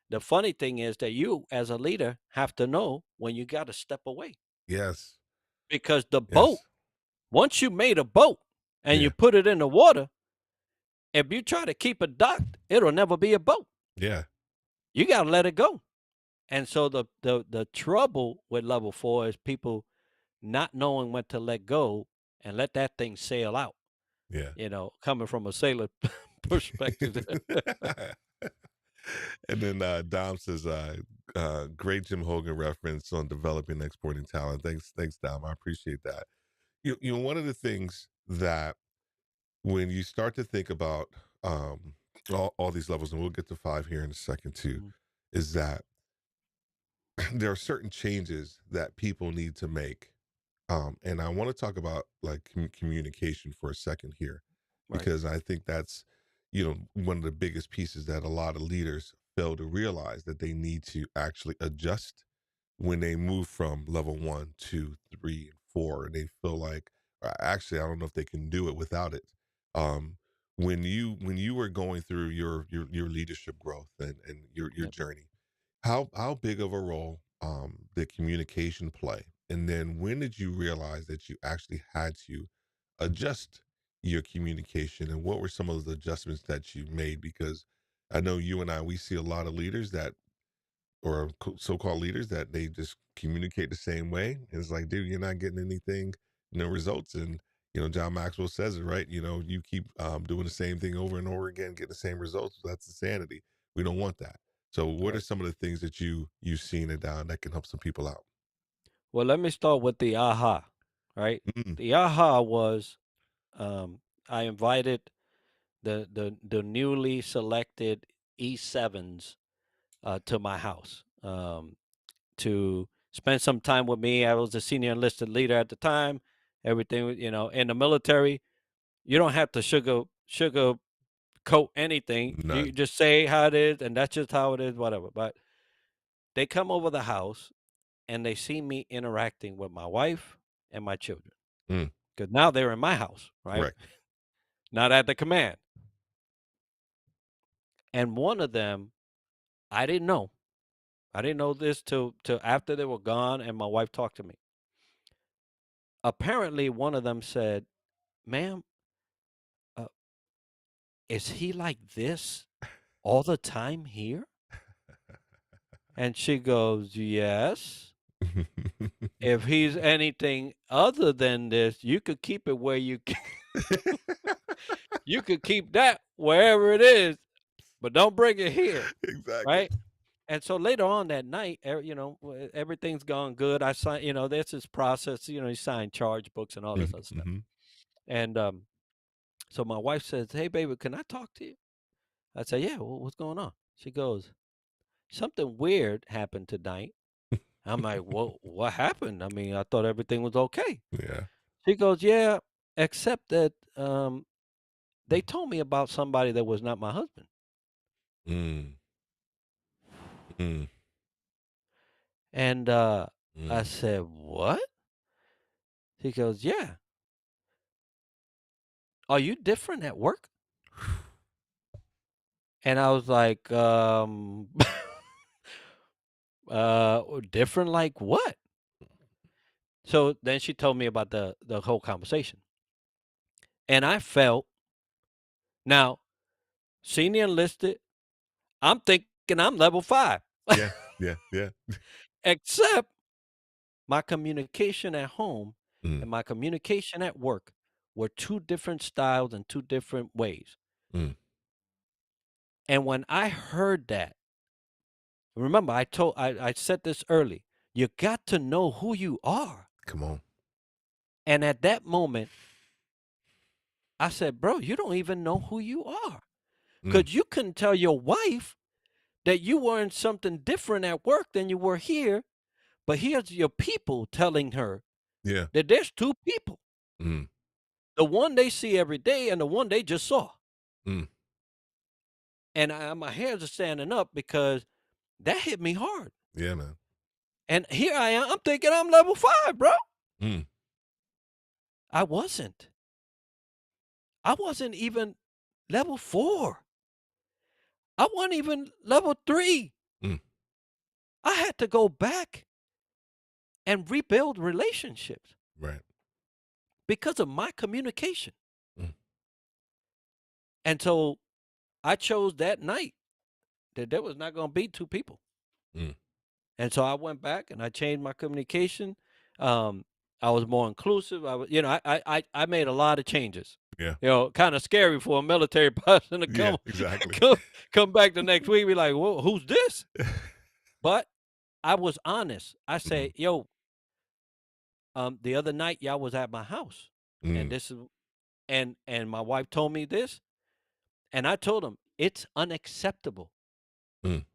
The funny thing is that you, as a leader, have to know when you got to step away Yes. because the boat, Yes. once you made a boat and you Yeah. put it in the water, if you try to keep it docked, it'll never be a boat. Yeah. You got to let it go. And so the trouble with level four is people not knowing when to let go and let that thing sail out. Yeah. Coming from a sailor perspective. And then Dom says, great Jim Hogan reference on developing and exporting talent. Thanks, Dom. I appreciate that. One of the things that when you start to think about all these levels, and we'll get to five here in a second too, Mhm. is that there are certain changes that people need to make. And I want to talk about like communication for a second here, Right. because I think that's, one of the biggest pieces that a lot of leaders fail to realize that they need to actually adjust when they move from level one, two, three, and four. And they feel like, actually, I don't know if they can do it without it. Um, when you were going through your leadership growth and your Yep. journey, how big of a role did communication play? And then when did you realize that you actually had to adjust your communication, and what were some of the adjustments that you made? Because I know you and I, we see a lot of leaders that or so-called leaders that they just communicate the same way. It's like, dude, you're not getting anything, results. And John Maxwell says it right. You keep doing the same thing over and over again, getting the same results. That's insanity. We don't want that. So, what are Right. some of the things that you've seen it down that can help some people out? Well, let me start with the aha, right? Mm, The aha was um, I invited the newly selected E7s to my house to spend some time with me. I was a senior enlisted leader at the time. Everything, in the military, you don't have to sugar coat anything. You none. just say how it is, and that's just how it is, whatever. But they come over the house and they see me interacting with my wife and my children Mm, because now they're in my house, right? correct. Not at the command. And one of them, I didn't know. I didn't know this till after they were gone, and my wife talked to me. Apparently, one of them said, "Ma'am, uh, is he like this all the time here?" And she goes, "Yes. If he's anything other than this, you could keep it where you could keep that wherever it is, but don't bring it here." Exactly. Right? And so later on that night, everything's gone good. I sign, there's this process, you sign charge books and all this other stuff. Mm-hmm. And so my wife says, "Hey, baby, can I talk to you?" I say, "Yeah, what's going on?" She goes, "Something weird happened tonight." I'm like, "Well, what happened? I mean, I thought everything was okay." Yeah. She goes, "Yeah, except that they told me about somebody that was not my husband." Mm, mm, And I mm. said, "What?" She goes, "Yeah. Are you different at work?" And I was like, different like what? So then she told me about the whole conversation. And I felt now, senior enlisted, I'm thinking I'm level 5. Yeah. Yeah. Yeah. Except my communication at home Mm, and my communication at work were 2 different styles and 2 different ways. mm. And when I heard that, remember I said this early, you got to know who you are. Come on. And at that moment, I said, "Bro, you don't even know who you are. Mm, 'Cause you couldn't tell your wife that you were in something different at work than you were here, but here's your people telling her yeah. that there's 2 people, Mm, the one they see every day and the one they just saw." mm. And my hairs are standing up because that hit me hard. Yeah, man. And here I am, I'm thinking I'm level 5, bro. Mm, I wasn't. I wasn't even level 4. I wasn't even level 3. mm. I had to go back and rebuild relationships Right. because of my communication. Mm, And so I chose that night that there was not going to be 2 people. mm. And so I went back and I changed my communication. Um, I was more inclusive. I made a lot of changes. Yeah. Kind of scary for a military person to Yeah. come Exactly. come come back the next week, be like, "Whoa, who's this?" But I was honest. I Mhm. say, "Yo, the other night y'all was at my house, and Mm, this is and my wife told me this, and I told him it's unacceptable. mm.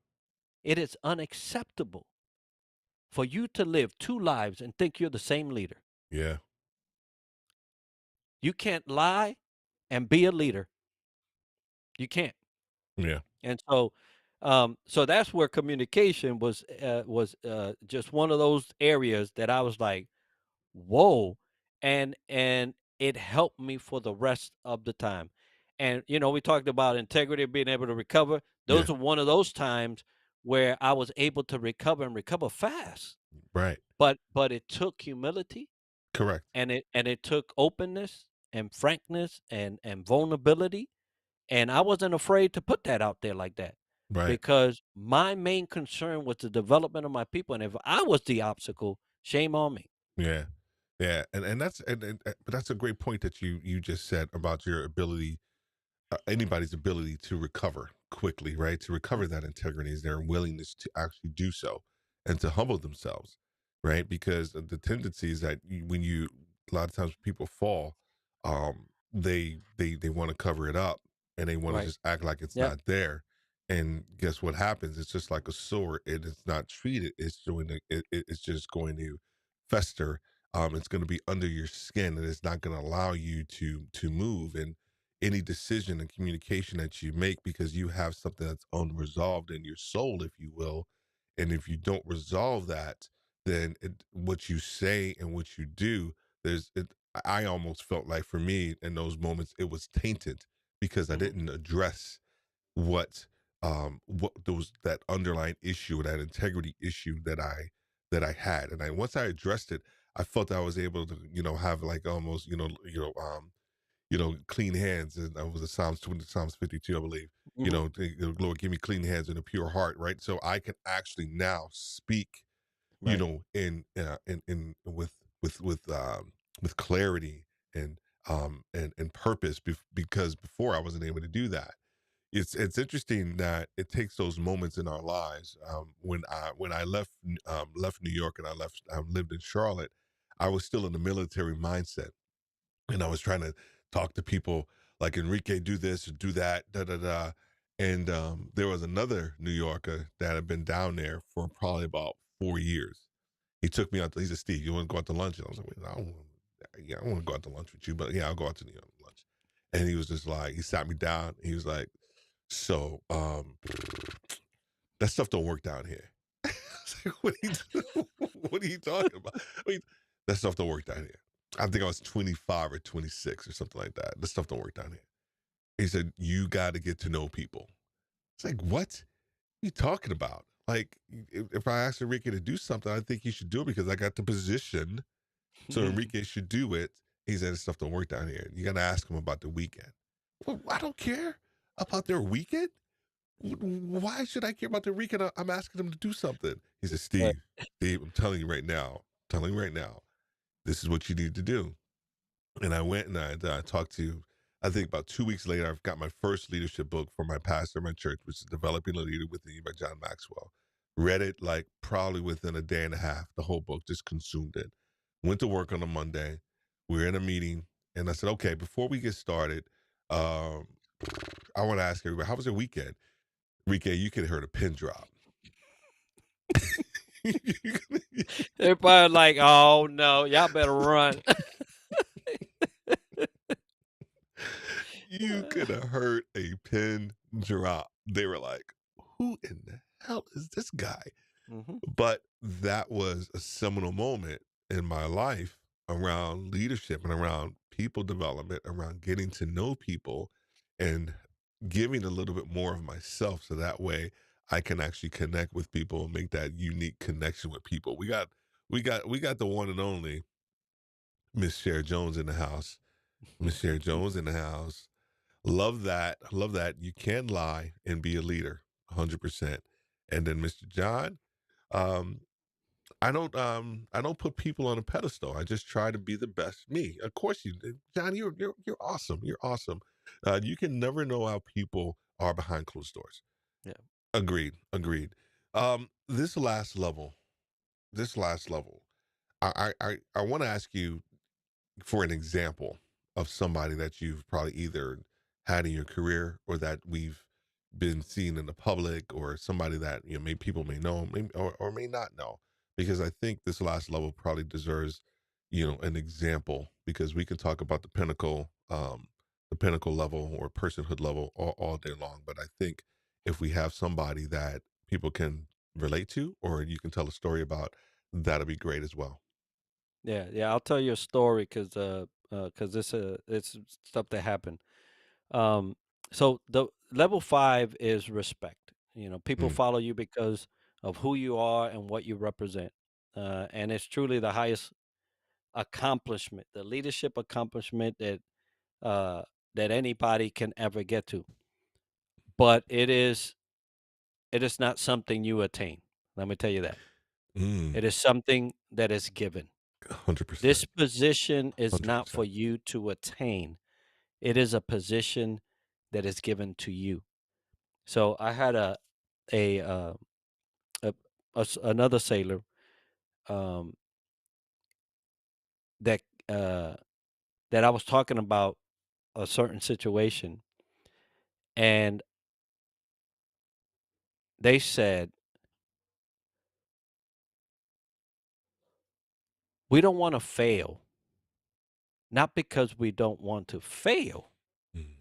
It is unacceptable for you to live 2 lives and think you're the same leader. Yeah. You can't lie and be a leader. You can't." Yeah. And so that's where communication was just one of those areas that I was like, "Whoa," and it helped me for the rest of the time. And we talked about integrity, being able to recover. Yeah. Those are one of those times where I was able to recover and recover fast. Right. But it took humility, Correct. and it took openness and frankness and vulnerability, and I wasn't afraid to put that out there like that. Right. because my main concern was the development of my people, and if I was the obstacle, shame on me. Yeah. Yeah. And that's but that's a great point that you just said about your ability, anybody's ability to recover quickly, right? To recover that integrity is their willingness to actually do so and to humble themselves, right? Because the tendency is that when you, a lot of times people fall, they want to cover it up and they want to Right. just act like it's Yep. not there. And guess what happens? It's just like a sore. It is not treated. It's going to, it's just going to fester. It's going to be under your skin and it's not going to allow you to move. And any decision and communication that you make, because you have something that's unresolved in your soul, if you will. And if you don't resolve that, then what you say and what you do, I almost felt like for me in those moments, it was tainted because I Mhm. didn't address what those, that underlying issue, that integrity issue that I had. And once I addressed it, I felt I was able to, have like almost, clean hands. And that was a Psalms 20, Psalms 52, I believe. Mhm. Lord, give me clean hands and a pure heart, right? So I can actually now speak, Right. with clarity and purpose, because before I wasn't able to do that. It's interesting that it takes those moments in our lives. When I left New York and I lived in Charlotte, I was still in the military mindset, and I was trying to talk to people like Enrique, do this or do that, da da da. And there was another New Yorker that had been down there for probably about 4 years. He took me out. He said, "Steve, you want to go out to lunch?" And I was like, "Well, yeah, I want to go out to lunch with you, but yeah, I'll go out to lunch." And he was just like, he sat me down. He was like, "So, that stuff don't work down here." I was like, what are you talking about? That stuff don't work down here. I think I was 25 or 26 or something like that. This stuff don't work down here. He said, "You got to get to know people." It's like, what are you talking about? Like, if I asked Enrique to do something, I think he should do it because I got the position. So Enrique should do it. He said, "This stuff don't work down here. You got to ask him about the weekend." Well, I don't care about their weekend. Why should I care about their weekend? I'm asking them to do something. He said, Right. Steve, I'm telling you right now, this is what you need to do." And I went and I talked to, I think about 2 weeks later, I've got my first leadership book from my pastor of my church, which is Developing a Leader Within You by John Maxwell. Read it like probably within a day and a half, the whole book, just consumed it. Went to work on a Monday. We were in a meeting, and I said, "Okay, before we get started, um, I want to ask everybody, how was your weekend?" Rike, you could have heard a pin drop. Everybody like, "Oh, no, y'all better run." You could have heard a pin drop. They were like, "Who in the hell is this guy?" Mhm. But that was a seminal moment in my life around leadership and around people development, around getting to know people and giving a little bit more of myself so that way I can actually connect with people and make that unique connection with people. We got the one and only Miss Cher Jones in the house. Miss Cher Jones in the house. Love that. Love that. You can lie and be a leader, 100%. And then Mr. John, um, I don't put people on a pedestal. I just try to be the best me. Of course you did. John, you're awesome. You're awesome. You can never know how people are behind closed doors. Yeah. Agreed. Agreed. This last level, this last level, I want to ask you for an example of somebody that you've probably either had in your career or that we've been seeing in the public, or somebody that may people may know, or may not know, because I think this last level probably deserves an example, because we can talk about the pinnacle level or personhood level all day long, but I think if we have somebody that people can relate to or you can tell a story about, that'll be great as well. Yeah, yeah, I'll tell you a story because it's stuff that happened. Um, so the level 5 is respect. People Mm, follow you because of who you are and what you represent. And it's truly the highest accomplishment, the leadership accomplishment uh, that anybody can ever get to. But it is it is not something you attain. Let me tell you that. Mm, It is something that is given. 100%. This position is not for 100%. you to attain. It is a position that is given to you. So I had a, uh, a, another sailor um, that uh, that I was talking about a certain situation, and they said, "We don't want to fail, not because we don't want to fail, Mm,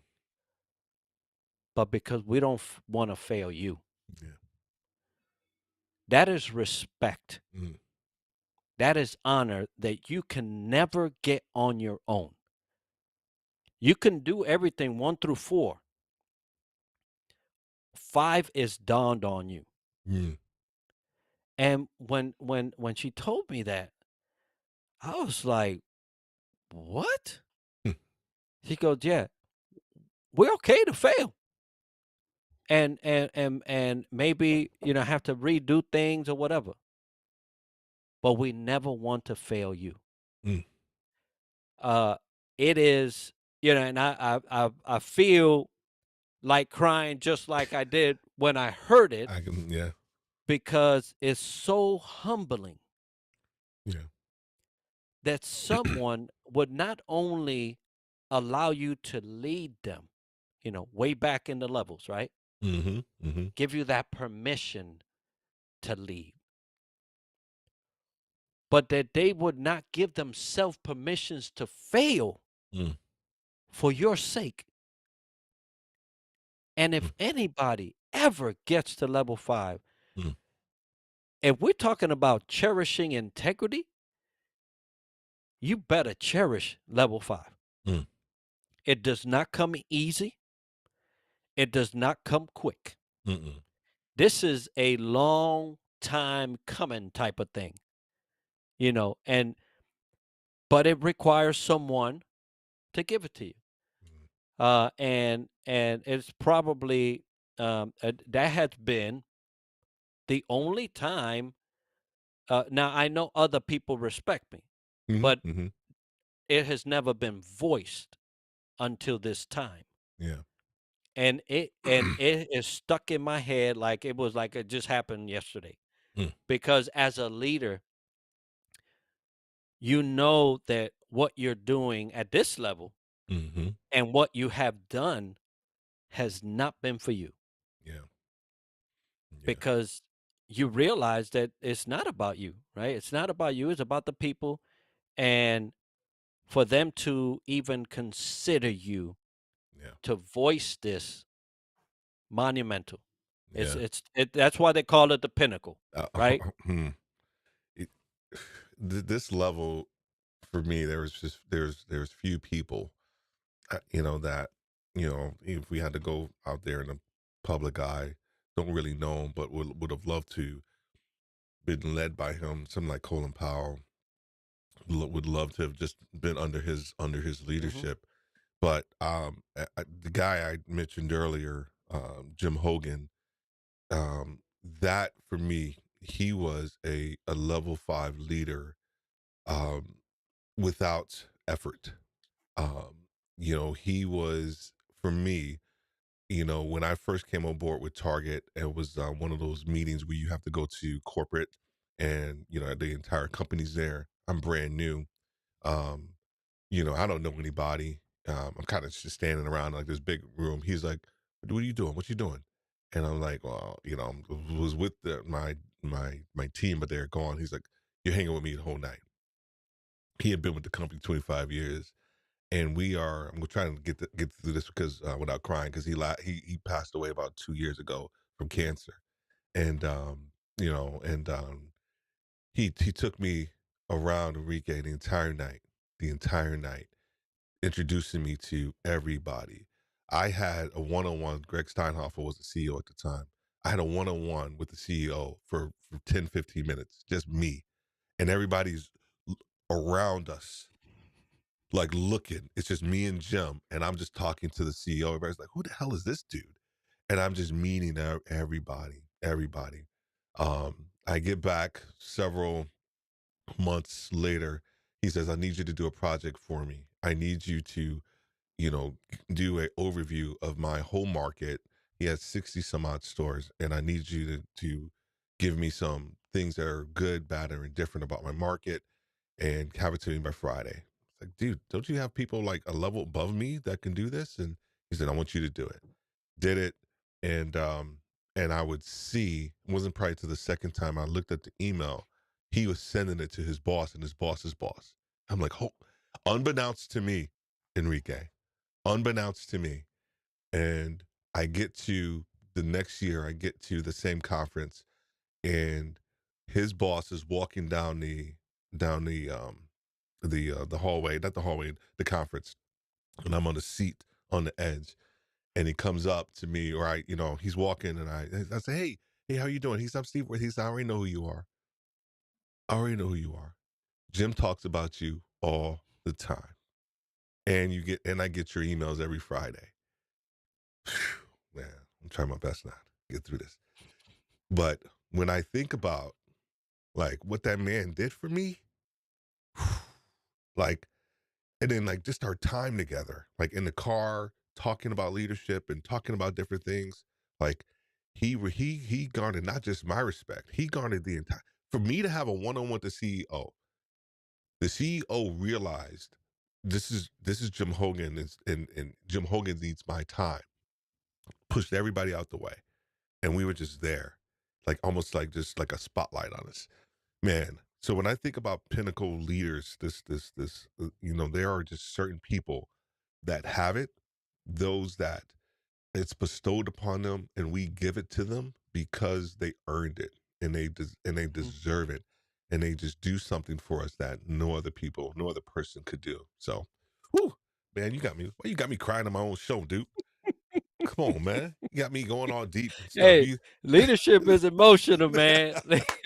but because we don't want to fail you." yeah. That is respect. Mm, That is honor that you can never get on your own. You can do everything 1 through 4. 5 is dawned on you. mm, And when she told me that, I was like, "What?" mm, She goes, "Yeah, we're okay to fail. And maybe, have to redo things or whatever, but we never want to fail you." mm. Uh it is, and I feel like crying just like I did when I heard it I can, yeah, because it's so humbling yeah. that someone would not only allow you to lead them, way back in the levels, right? Mhm, mhm, Give you that permission to lead, but that they would not give themselves permissions to fail mm, for your sake. And mm, if anybody ever gets to level 5, mm, if we're talking about cherishing integrity, you better cherish level 5. mm, It does not come easy. It does not come quick. mm-mm. This is a long time coming type of thing, and but it requires someone to give it to you. Mm, And it's probably that has been the only time. Now I know other people respect me, mhm, but mhm. it has never been voiced until this time. Yeah. And it is stuck in my head like it was like it just happened yesterday. Mm, Because as a leader, you know that what you're doing at this level mhm. and what you have done has not been for you, Yeah, yeah, because you realize that it's not about you, right? It's not about you, it's about the people. And for them to even consider you yeah, to voice this, monumental. It's yeah. it's it, that's why they call it the pinnacle, right? Hmm. It this level for me, there's few people, that, if we had to go out there in the public eye, don't really know him, but would have loved to been led by him. Something like Colin Powell, would love to have just been under his Mhm. leadership. But the guy I mentioned earlier, Jim Hogan, that for me, he was a level 5 leader, um, without effort. He was, for me, when I first came on board with Target, it was one of those meetings where you have to go to corporate, and the entire company's there. I'm brand new. Um, I don't know anybody. I'm kind of just standing around like this big room. He's like, "What are you doing? What you doing?" And I'm like, "Well, I was with my team, but they're gone." He's like, "You're hanging with me the whole night." He had been with the company 25 years, and I'm trying to get through this because without crying, because he passed away about 2 years ago from cancer, and he took me around Enrique the entire night, introducing me to everybody. I had a one-on-one. Greg Steinhofer was the CEO at the time. I had a one-on-one with the CEO for 10, 15 minutes, just me. And everybody's l- around us, like looking. It's just me and Jim. And I'm just talking to the CEO. Everybody's like, who the hell is this dude? And I'm just meeting everybody. everybody. I get back several months later. He says, I need you to do a project for me. I need you to, do a overview of my whole market. He has 60 some odd stores, and I need you to give me some things that are good, bad, or indifferent about my market and have it to me by Friday. It's like, dude, don't you have people like a level above me that can do this? And he said, I want you to do it. Did it. And I would see, it wasn't probably to the second time I looked at the email, he was sending it to his boss and his boss's boss. I'm like, oh, unbeknownst to me, Enrique, unbeknownst to me. And I get to the next year, I get to the same conference, and his boss is walking down the hallway, not the hallway, the conference, and I'm on the seat on the edge, and he comes up to me, or he's walking, and I say, hey, how you doing? He's I'm Steve. He's I already know who you are. I already know who you are. Jim talks about you all the time, and I get your emails every Friday. Man, I'm trying my best now to get through this. But when I think about like what that man did for me, like, and then like just our time together, like in the car, talking about leadership and talking about different things, like he garnered not just my respect, he garnered the entire. For me to have a one-on-one with the CEO realized this is Jim Hogan, and Jim Hogan needs my time. Pushed everybody out the way, and we were just there, like almost like just like a spotlight on us, man. So when I think about pinnacle leaders, there are just certain people that have it, those that it's bestowed upon them, and we give it to them because they earned it, and they Mhm. deserve it, and they just do something for us that no other person could do. So, whew, man, you got me crying on my own show, dude. Come on, man. You got me going all deep and stuff. Hey, leadership is emotional, man.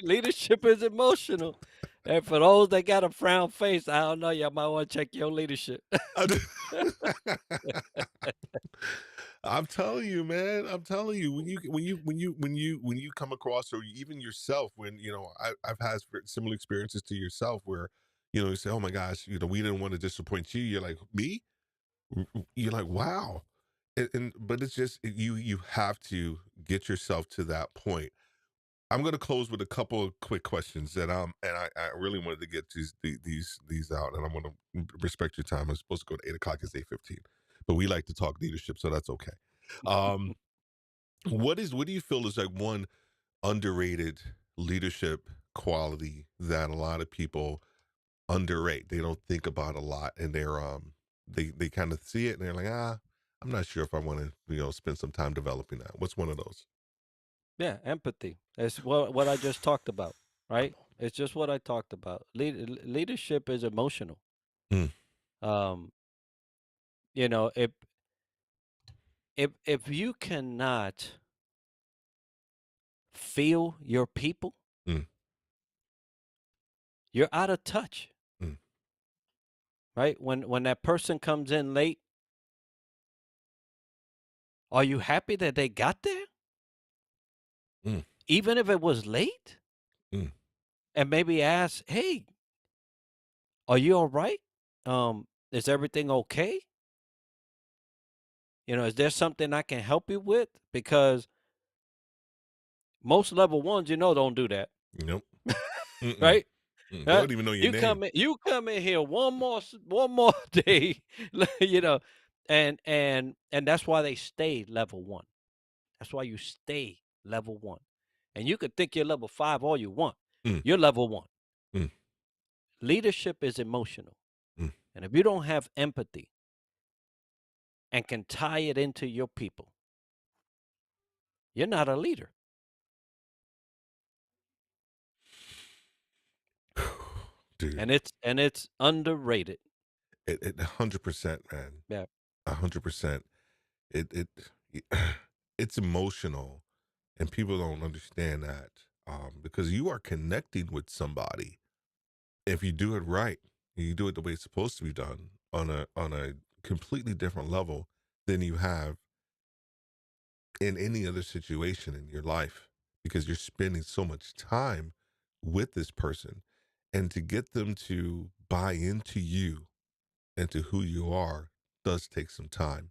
Leadership is emotional. And for those that got a frown face, I don't know, y'all might want to check your leadership. I'm telling you, man. I'm telling you, when you come across, or even yourself, when I've had similar experiences to yourself, where you say, "Oh my gosh, we didn't want to disappoint you." You're like, "Me?" You're like, "Wow," but it's just you have to get yourself to that point. I'm going to close with a couple of quick questions that I really wanted to get these out, and I'm going to respect your time. I'm supposed to go to 8 o'clock. It's 8:15, but we like to talk leadership, so that's okay. Um, what do you feel is like one underrated leadership quality that a lot of people underrate? They don't think about a lot, and they kind of see it, and they're like, I'm not sure if I want to spend some time developing that. What's one of those? Yeah, empathy. It's what I just talked about, Come right? It's just what I talked about. Leadership is emotional. on. Um, you know, if you cannot feel your people, Mm, you're out of touch, mm, right? When that person comes in late, are you happy that they got there, mm, even if it was late? mm, And maybe ask, "Hey, are you all right? Is everything okay? Is there something I can help you with?" Because most level ones, don't do that, nope. Mm-mm. right? They Huh? don't even know your You name. come in here one more day, you know, and that's why they stay level one. That's why you stay level one. And you could think you're level 5 all you want. Mm, You're level 1. mm, Leadership is emotional. mm. And if you don't have empathy and can tie it into your people, you're not a leader. Dude, And it's underrated. it 100%, man. Yeah. 100%. It it's emotional, and people don't understand that, because you are connecting with somebody. If you do it right, you do it the way it's supposed to be done on a completely different level than you have in any other situation in your life. because you're spending so much time with this person. And to get them to buy into you and to who you are does take some time.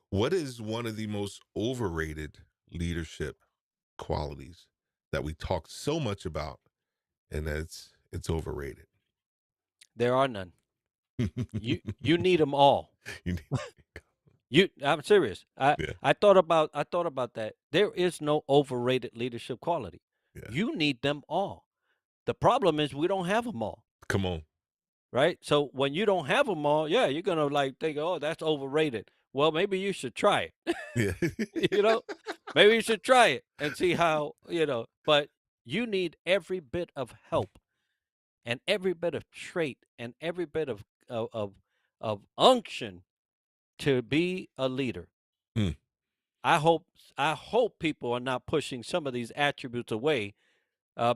What is one of the most overrated leadership qualities that we talk so much about, and it's overrated? There are none. you You need them all. need, I'm serious. yeah, I thought about that. There is no overrated leadership quality. yeah. You need them all. The problem is we don't have them all, Come on. right? So when you don't have them all, yeah, you're gonna like think, oh, that's overrated. Well, maybe you should try it. Yeah. You know, maybe you should try it and see how But you need every bit of help and every bit of trait and every bit of of, of unction to be a leader. Mm, I hope I hope people are not pushing some of these attributes away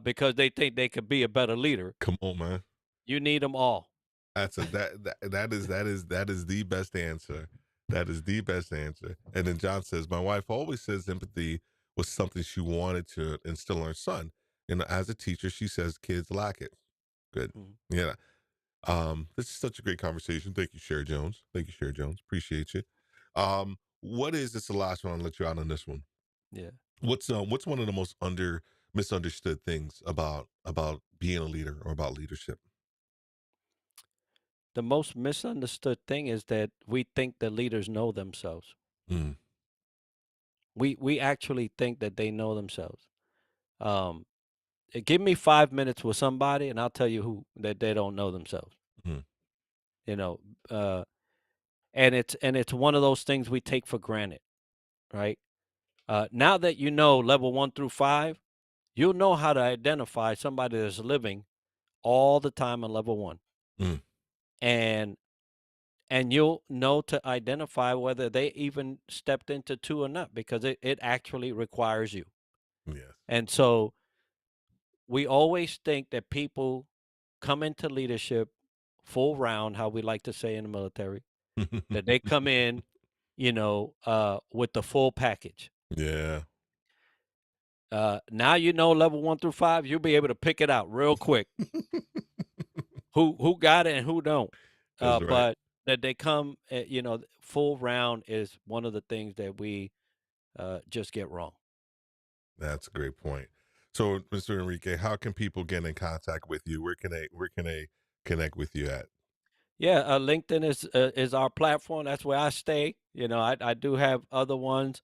because they think they could be a better leader. come on, man. You need them all. That's a that is the best answer. That is the best answer. And then John says, my wife always says empathy was something she wanted to instill in her son. And as a teacher, she says kids lack it. Good. Mhm. Yeah. This is such a great conversation. Thank you, Sherry Jones. Thank you, Sherry Jones. Appreciate you. What is this the last one? I'll let you out on this one. Yeah. What's one of the most misunderstood things about being a leader or about leadership? The most misunderstood thing is that we think the leaders know themselves. Mm, We actually think that they know themselves. Um, Give me 5 minutes with somebody, and I'll tell you who that they don't know themselves. mm, You know, uh, and it's one of those things we take for granted, right? Now that you know level 1 through 5, you'll know how to identify somebody that's living all the time on level 1, mm. and you'll know to identify whether they even stepped into 2 or not because it actually requires you. Yes. And so we always think that people come into leadership full round, how we like to say in the military, that they come in, with the full package. Yeah. Now you know level 1 through 5, you'll be able to pick it out real quick who got it and who don't. That's right. But that they come, full round is one of the things that we just get wrong. That's a great point. So, Mr. Enrique, how can people get in contact with you? Where can they connect with you at? Yeah, LinkedIn is our platform. That's where I stay. I do have other ones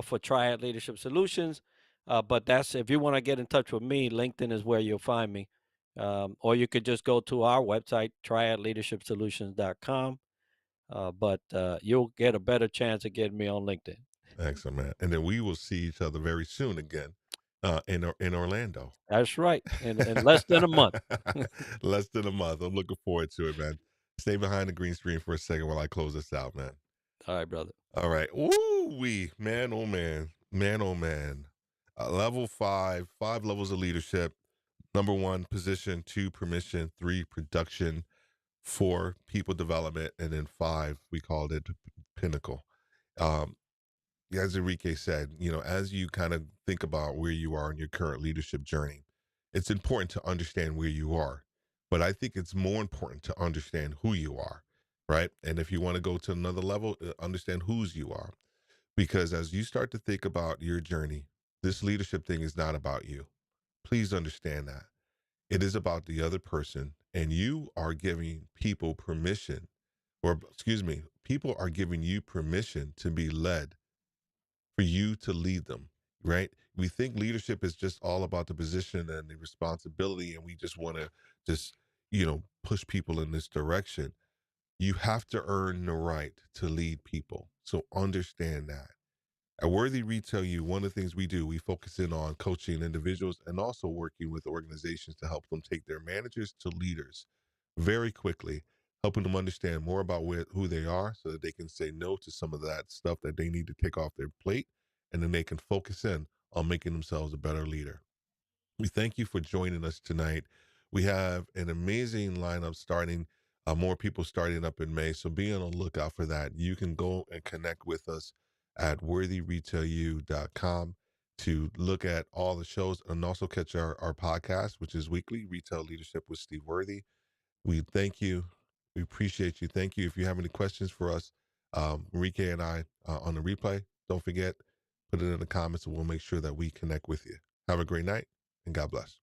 for Triad Leadership Solutions, but that's if you want to get in touch with me, LinkedIn is where you'll find me. Or you could just go to our website, triadleadershipsolutions.com. But you'll get a better chance of getting me on LinkedIn. Excellent, man. And then we will see each other very soon again in Orlando. That's right. In less than a month. Less than a month. I'm looking forward to it, man. Stay behind the green screen for a second while I close this out, man. All right, brother. All right. Woo wee. Man, oh man. Man, oh man. Level 5 levels of leadership. Number 1, position. 2, permission. 3, production. 4, people development. And then 5, we called it pinnacle. Um, as Enrique said, as you kind of think about where you are in your current leadership journey, it's important to understand where you are. But I think it's more important to understand who you are, right? And if you want to go to another level, understand whose you are. Because as you start to think about your journey, this leadership thing is not about you. Please understand that. It is about the other person, and you are giving people permission, or excuse me, people are giving you permission to be led for you to lead them, right? We think leadership is just all about the position and the responsibility, and we just want to just, push people in this direction. You have to earn the right to lead people. So understand that. At Worthy Retail U, one of the things we do, we focus in on coaching individuals and also working with organizations to help them take their managers to leaders very quickly, helping them understand more about who they are so that they can say no to some of that stuff that they need to take off their plate, and then they can focus in on making themselves a better leader. We thank you for joining us tonight. We have an amazing lineup starting, more people starting up in May. So be on the lookout for that. You can go and connect with us at worthyretailu.com to look at all the shows and also catch our podcast, which is weekly, Retail Leadership with Steve Worthy. We thank you. We appreciate you. Thank you. If you have any questions for us, Enrique and I on the replay, don't forget, put it in the comments and we'll make sure that we connect with you. Have a great night and God bless.